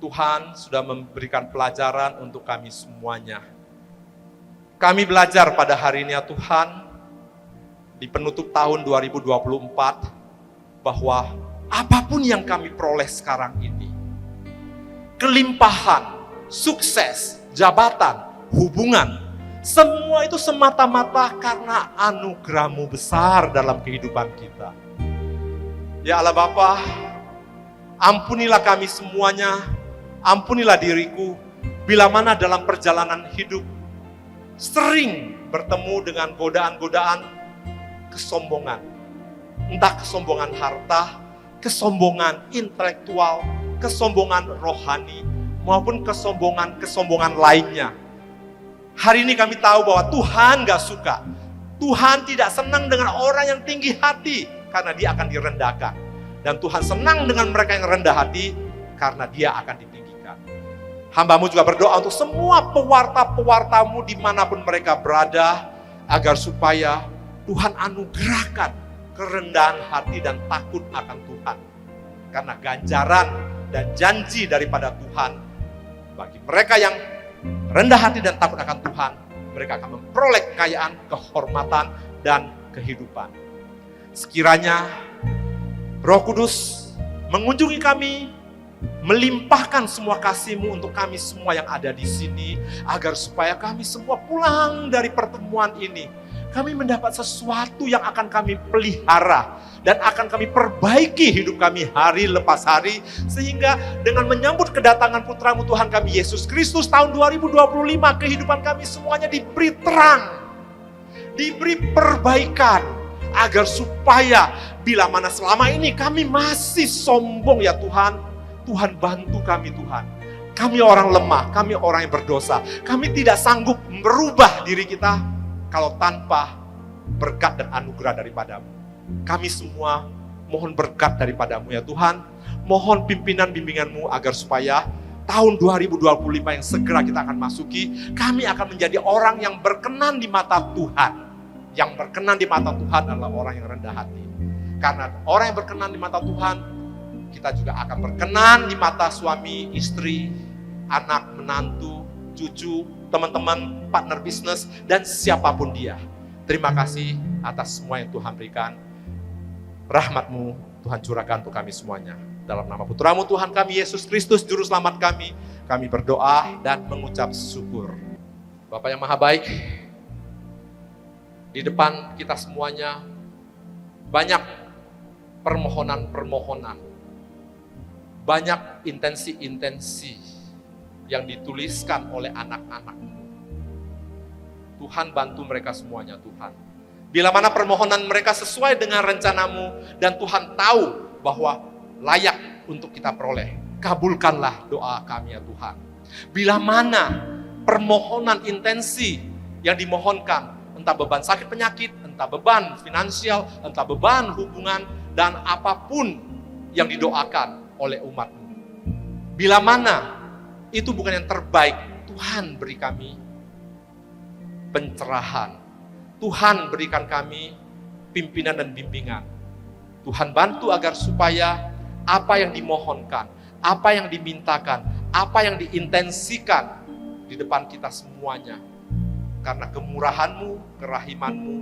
Tuhan sudah memberikan pelajaran untuk kami semuanya. Kami belajar pada hari ini ya Tuhan, di penutup tahun 2024, bahwa apapun yang kami peroleh sekarang ini, kelimpahan, sukses, jabatan, hubungan, semua itu semata-mata karena anugerah-Mu besar dalam kehidupan kita. Ya Allah Bapa, ampunilah kami semuanya, ampunilah diriku, bila mana dalam perjalanan hidup sering bertemu dengan godaan-godaan kesombongan. Entah kesombongan harta, kesombongan intelektual, kesombongan rohani, maupun kesombongan lainnya. Hari ini kami tahu bahwa Tuhan gak suka. Tuhan tidak senang dengan orang yang tinggi hati, karena dia akan direndahkan. Dan Tuhan senang dengan mereka yang rendah hati, karena dia akan ditinggikan. Hamba-Mu juga berdoa untuk semua pewarta-pewarta-Mu dimanapun mereka berada, agar supaya Tuhan anugerahkan kerendahan hati dan takut akan Tuhan. Karena ganjaran dan janji daripada Tuhan, bagi mereka yang rendah hati dan takut akan Tuhan, mereka akan memperoleh kekayaan, kehormatan, dan kehidupan. Sekiranya Roh Kudus mengunjungi kami, melimpahkan semua kasih-Mu untuk kami semua yang ada di sini, agar supaya kami semua pulang dari pertemuan ini, kami mendapat sesuatu yang akan kami pelihara dan akan kami perbaiki hidup kami hari lepas hari, sehingga dengan menyambut kedatangan Putra-Mu Tuhan kami Yesus Kristus tahun 2025, kehidupan kami semuanya diberi terang, diberi perbaikan, agar supaya bila mana selama ini kami masih sombong ya Tuhan, Tuhan bantu kami Tuhan. Kami orang lemah, kami orang yang berdosa, kami tidak sanggup merubah diri kita kalau tanpa berkat dan anugerah daripada-Mu. Kami semua mohon berkat daripada-Mu ya Tuhan. Mohon pimpinan bimbingan-Mu agar supaya tahun 2025 yang segera kita akan masuki, kami akan menjadi orang yang berkenan di mata Tuhan. Yang berkenan di mata Tuhan adalah orang yang rendah hati. Karena orang yang berkenan di mata Tuhan, kita juga akan berkenan di mata suami, istri, anak, menantu, cucu, teman-teman, partner bisnis, dan siapapun dia. Terima kasih atas semua yang Tuhan berikan. Rahmat-Mu Tuhan curahkan untuk kami semuanya. Dalam nama Putra-Mu Tuhan kami Yesus Kristus, Juru Selamat kami berdoa dan mengucap syukur. Bapa yang maha baik, di depan kita semuanya banyak permohonan-permohonan, banyak intensi-intensi yang dituliskan oleh anak-anak-Mu. Tuhan bantu mereka semuanya Tuhan. Bila mana permohonan mereka sesuai dengan rencana-Mu dan Tuhan tahu bahwa layak untuk kita peroleh, kabulkanlah doa kami ya Tuhan. Bila mana permohonan intensi yang dimohonkan, entah beban sakit penyakit, entah beban finansial, entah beban hubungan, dan apapun yang didoakan oleh umat-Mu, bila mana itu bukan yang terbaik, Tuhan beri kami pencerahan. Tuhan berikan kami pimpinan dan bimbingan. Tuhan bantu agar supaya apa yang dimohonkan, apa yang dimintakan, apa yang diintensikan di depan kita semuanya, karena kemurahan-Mu, kerahiman-Mu,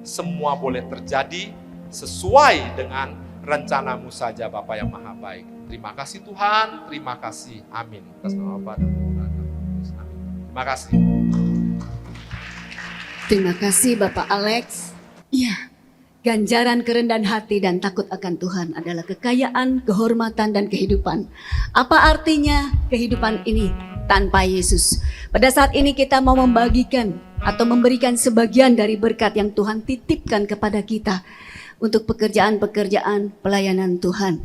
semua boleh terjadi sesuai dengan rencana-Mu saja Bapa yang maha baik. Terima kasih Tuhan, terima kasih. Amin. Atas nama Bapa dan Putra dan Roh Kudus. Amin. Terima kasih. Terima kasih Bapak Alex. Ya, ganjaran kerendahan hati dan takut akan Tuhan adalah kekayaan, kehormatan, dan kehidupan. Apa artinya kehidupan ini tanpa Yesus? Pada saat ini kita mau membagikan atau memberikan sebagian dari berkat yang Tuhan titipkan kepada kita untuk pekerjaan-pekerjaan pelayanan Tuhan.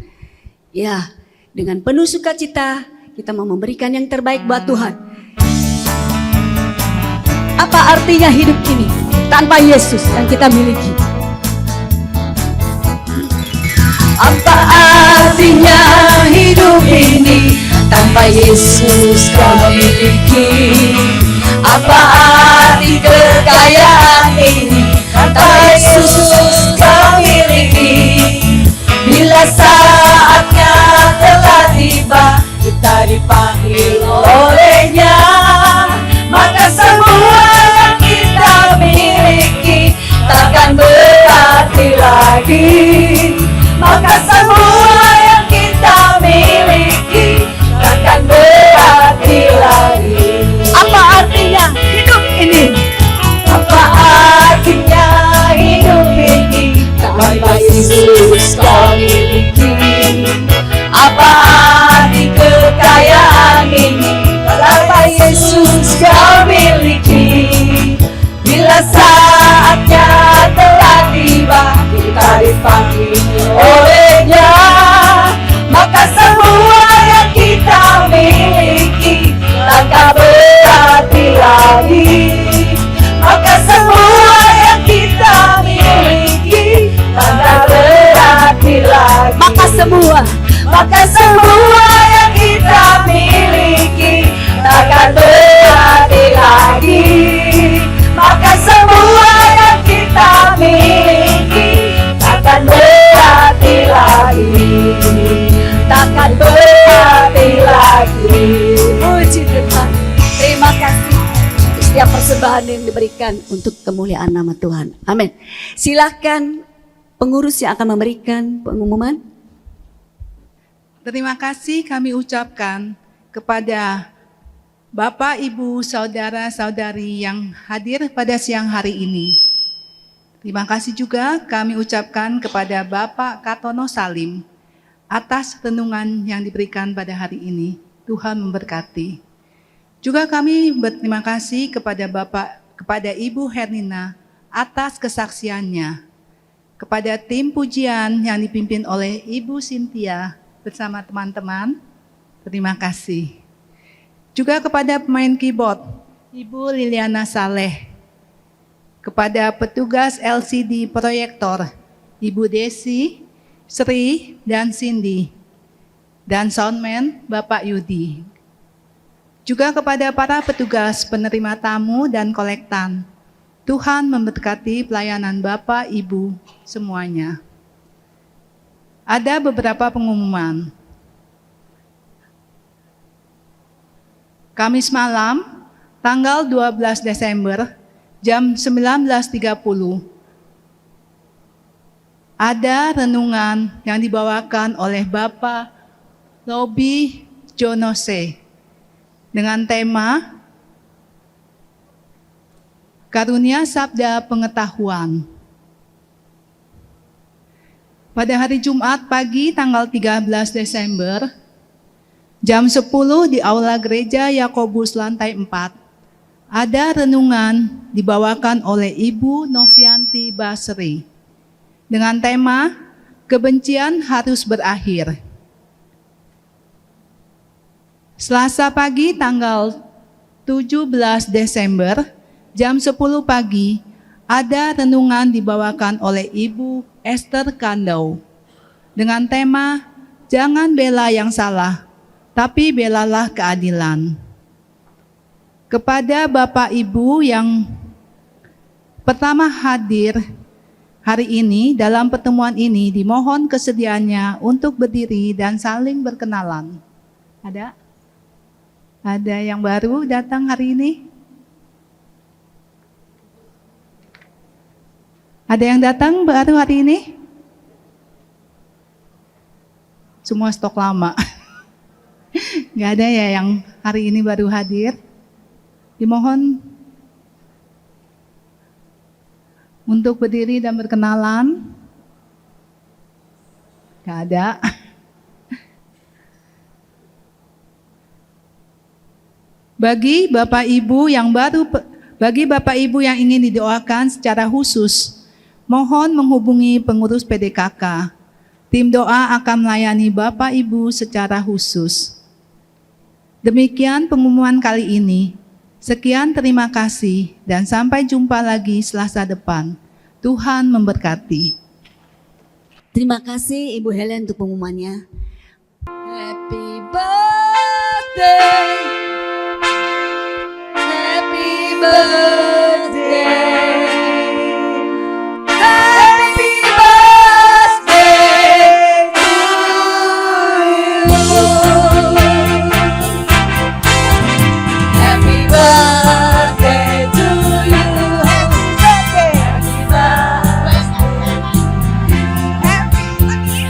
Ya, dengan penuh sukacita kita mau memberikan yang terbaik buat Tuhan. Apa artinya hidup ini tanpa Yesus yang kita miliki? Apa artinya hidup ini tanpa Yesus kau miliki? Apa arti kekayaan ini tanpa Yesus kau miliki? Bila saatnya telah tiba, kita dipanggil olehnya, maka semua yang kita miliki takkan berarti lagi. Maka semua yang kita miliki takkan berarti lagi. Apa artinya hidup ini? Apa artinya hidup ini tanpa Yesus kau miliki? Apa arti kekayaan ini tanpa Yesus kau miliki? Bila saatnya telah tiba, kita dipanggil olehnya, maka semua yang kita miliki takkan berarti lagi. Maka semua yang kita miliki takkan berarti lagi. Maka semua yang kita miliki takkan berarti lagi. Maka semua yang kita miliki takkan berarti lagi. Takkan berarti lagi. Puji Tuhan. Terima kasih untuk setiap persembahan yang diberikan untuk kemuliaan nama Tuhan. Amin. Silakan pengurus yang akan memberikan pengumuman. Terima kasih kami ucapkan kepada Bapak, Ibu, Saudara-saudari yang hadir pada siang hari ini. Terima kasih juga kami ucapkan kepada Bapak Kartono Salim atas renungan yang diberikan pada hari ini. Tuhan memberkati. Juga kami berterima kasih kepada Ibu Hernina atas kesaksiannya. Kepada tim pujian yang dipimpin oleh Ibu Cynthia bersama teman-teman, terima kasih. Juga kepada pemain keyboard, Ibu Liliana Saleh. Kepada petugas LCD proyektor, Ibu Desi, Sri, dan Cindy. Dan soundman, Bapak Yudi. Juga kepada para petugas penerima tamu dan kolektan, Tuhan memberkati pelayanan Bapak, Ibu, semuanya. Ada beberapa pengumuman. Kamis malam, tanggal 12 Desember, jam 19.30, ada renungan yang dibawakan oleh Bapak Robi Jonose dengan tema Karunia Sabda Pengetahuan. Pada hari Jumat pagi tanggal 13 Desember, jam 10 di Aula Gereja Yakobus lantai 4, ada renungan dibawakan oleh Ibu Novianti Basri dengan tema Kebencian Harus Berakhir. Selasa pagi tanggal 17 Desember, jam 10 pagi, ada renungan dibawakan oleh Ibu Esther Kandau dengan tema Jangan bela yang salah, tapi belalah keadilan. Kepada Bapak Ibu yang pertama hadir hari ini dalam pertemuan ini, dimohon kesediaannya untuk berdiri dan saling berkenalan. Ada? Ada yang baru datang hari ini? Ada yang datang baru hari ini? Semua stok lama. Nggak ada ya yang hari ini baru hadir? Dimohon untuk berdiri dan berkenalan. Nggak ada. Bagi Bapak Ibu yang ingin didoakan secara khusus, mohon menghubungi pengurus PDKK. Tim doa akan melayani Bapak Ibu secara khusus. Demikian pengumuman kali ini. Sekian, terima kasih, dan sampai jumpa lagi Selasa depan. Tuhan memberkati. Terima kasih Ibu Helen untuk pengumumannya. Happy birthday, happy birthday, happy birthday to you. Happy birthday to you. Happy birthday,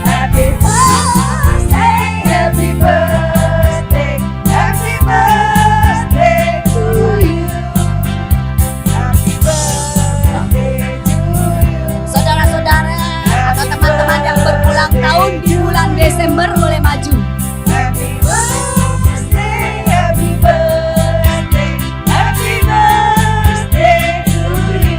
happy birthday, happy birthday, happy birthday to you. Happy birthday to you. Saudara-saudara atau teman-teman yang berulang tahun di bulan Desember boleh maju. Happy birthday, happy birthday, happy birthday to you.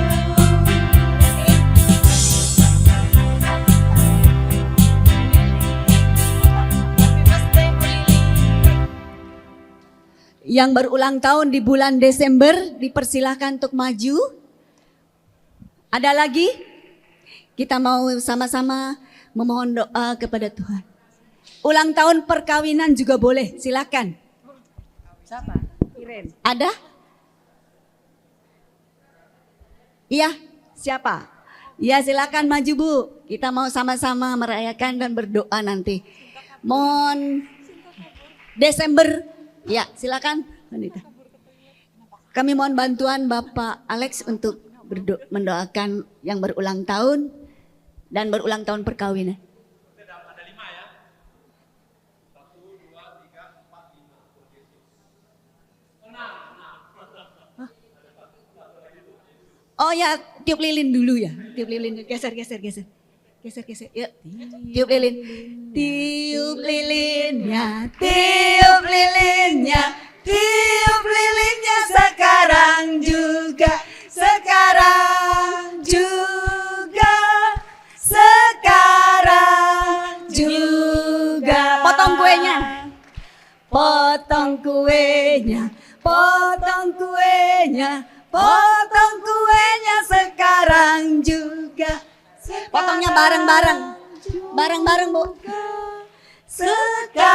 Yang berulang tahun di bulan Desember dipersilahkan untuk maju. Ada lagi? Kita mau sama-sama memohon doa kepada Tuhan. Ulang tahun perkawinan juga boleh, silakan. Siapa? Iren. Ada? Iya, siapa? Iya, silakan maju Bu. Kita mau sama-sama merayakan dan berdoa nanti. Mohon Desember. Ya, silakan wanita. Kami mohon bantuan Bapak Alex untuk mendoakan yang berulang tahun dan berulang tahun perkawinan. Ada 5 ya. 1, 2, 3, 4, 5. Oh ya, tiup lilin dulu ya. Tiup lilin, geser. Geser. Ya, tiup lilin. Tiup lilinnya, tiup lilinnya, tiup lilinnya sekarang juga, sekarang juga, sekarang juga. Potong kuenya. Potong kuenya, potong kuenya, potong kuenya sekarang juga. Potongnya bareng-bareng. Bareng-bareng, Bu. Sekarang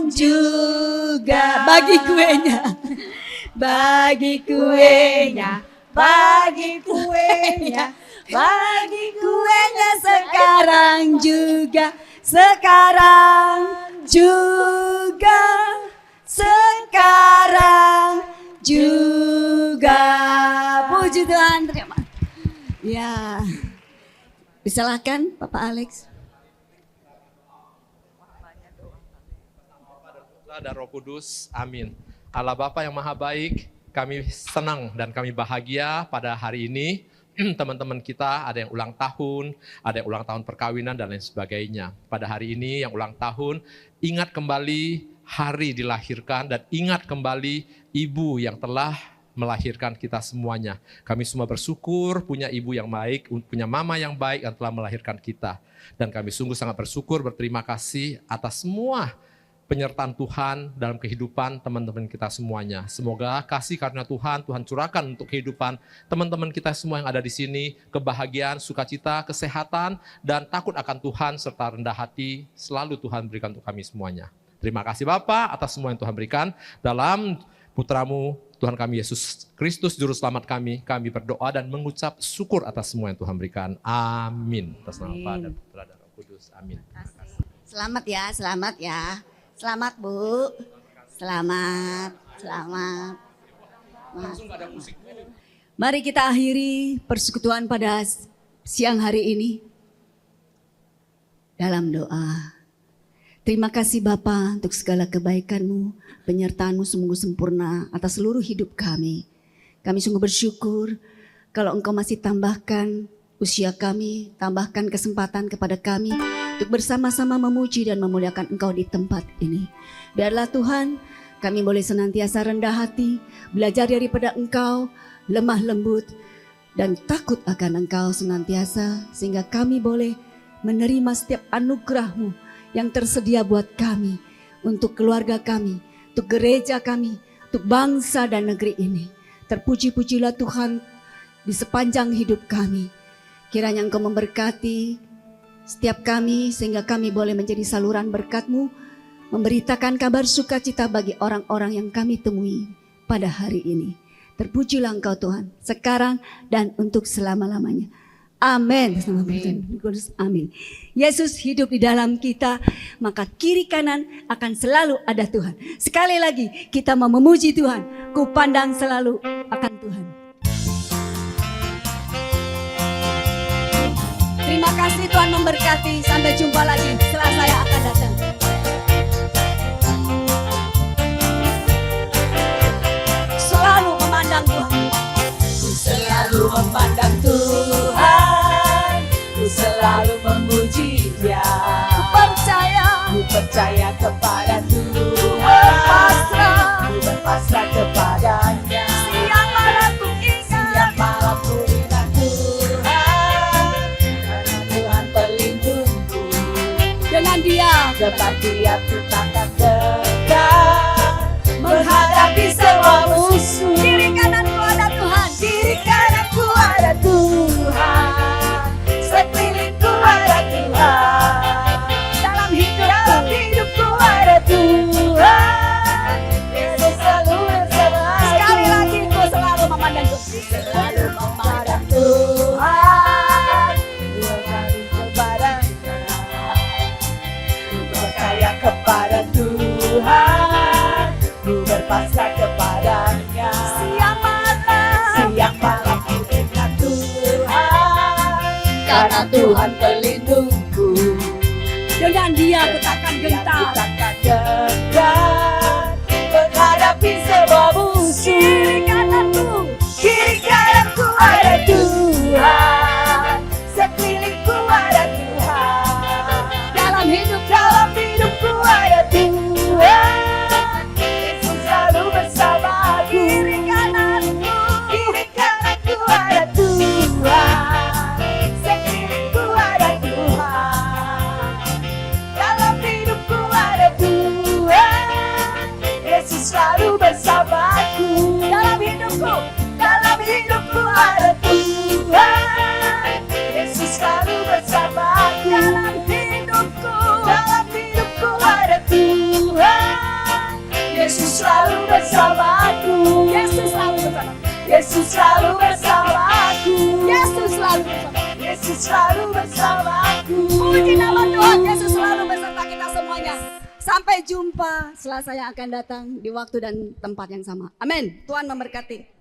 juga. Bagi kuenya. Bagi kuenya. Bagi kuenya. Bagi kuenya sekarang juga. Sekarang juga. Sekarang juga. Puji Tuhan. Terima. Ya. Silakan Bapak Alex. Dan Roh Kudus, amin. Allah Bapa yang Maha Baik, kami senang dan kami bahagia pada hari ini. Teman-teman kita ada yang ulang tahun, ada yang ulang tahun perkawinan dan lain sebagainya. Pada hari ini yang ulang tahun, ingat kembali hari dilahirkan dan ingat kembali ibu yang telah melahirkan kita semuanya. Kami semua bersyukur punya ibu yang baik, punya mama yang baik yang telah melahirkan kita. Dan kami sungguh sangat bersyukur, berterima kasih atas semua penyertaan Tuhan dalam kehidupan teman-teman kita semuanya. Semoga kasih karunia Tuhan curahkan untuk kehidupan teman-teman kita semua yang ada di sini. Kebahagiaan, sukacita, kesehatan, dan takut akan Tuhan serta rendah hati selalu Tuhan berikan untuk kami semuanya. Terima kasih Bapa atas semua yang Tuhan berikan. Dalam Putramu Tuhan kami Yesus Kristus Juru Selamat kami berdoa dan mengucap syukur atas semua yang Tuhan berikan. Amin. Atas nama Bapa dan Putra dan Roh Kudus. Amin. Selamat ya, selamat ya. Selamat Bu. Selamat. Mari kita akhiri persekutuan pada siang hari ini dalam doa. Terima kasih Bapa untuk segala kebaikan-Mu, penyertaan-Mu sungguh sempurna atas seluruh hidup kami. Kami sungguh bersyukur kalau Engkau masih tambahkan usia kami, tambahkan kesempatan kepada kami untuk bersama-sama memuji dan memuliakan Engkau di tempat ini. Biarlah Tuhan kami boleh senantiasa rendah hati, belajar daripada Engkau, lemah lembut, dan takut akan Engkau senantiasa, sehingga kami boleh menerima setiap anugerah-Mu yang tersedia buat kami, untuk keluarga kami, untuk gereja kami, untuk bangsa dan negeri ini. Terpuji-pujilah Tuhan di sepanjang hidup kami. Kiranya Engkau memberkati setiap kami sehingga kami boleh menjadi saluran berkat-Mu, memberitakan kabar sukacita bagi orang-orang yang kami temui pada hari ini. Terpujilah Engkau Tuhan, sekarang dan untuk selama-lamanya. Amin. Amin. Yesus hidup di dalam kita, maka kiri kanan akan selalu ada Tuhan. Sekali lagi kita mau memuji Tuhan, ku pandang selalu akan Tuhan. Terima kasih, Tuhan memberkati. Sampai jumpa lagi setelah saya akan datang. Selalu memandang Tuhan. Ku selalu memandang Tuhan. Ku selalu memuji Dia. Ku percaya kepada Tuhan. Ku berpasrah kepadanya. Siang malam ku ingat Tuhan. Karena Tuhan pelindungku. Dengan Dia, depan Dia ku takkan tegak menghadapi semua musuh. Kiri kananku ada Tuhan. Kiri kananku ada Tuhan. Sekelilingku ada Tuhan. Dalam hidupku ada Tuhan. Yesus selalu bersama. Sekali lagi ku selalu memandang Tuhan. Selalu memandang Tuhan. Ku percaya kepada Tuhan. Ku berpasrah kepadanya. Siang malam ku ingat Tuhan. Karena Tuhan pelindungku. Dengan Dia ku takkan gentar. Menghadapi semua musuh. Kiri kananku ada Tuhan. Sekelilingku ada Tuhan. Dalam hidupku ada Tuhan. Yesus selalu bersamaku. Kiri kananku ada Tuhan. Sekelilingku ada Tuhan. Dalam hidupku ada Tuhan. Yesus selalu bersamaku. Dalam hidupku ada Tuhan. Yesus selalu bersamaku. Dalam hidupku ada Tuhan. Yesus selalu bersamaku. Yesus selalu bersamaku. Yesus selalu bersamaku. Puji nama Tuhan, Yesus selalu beserta kita semuanya. Sampai jumpa setelah saya akan datang di waktu dan tempat yang sama. Amin. Tuhan memberkati.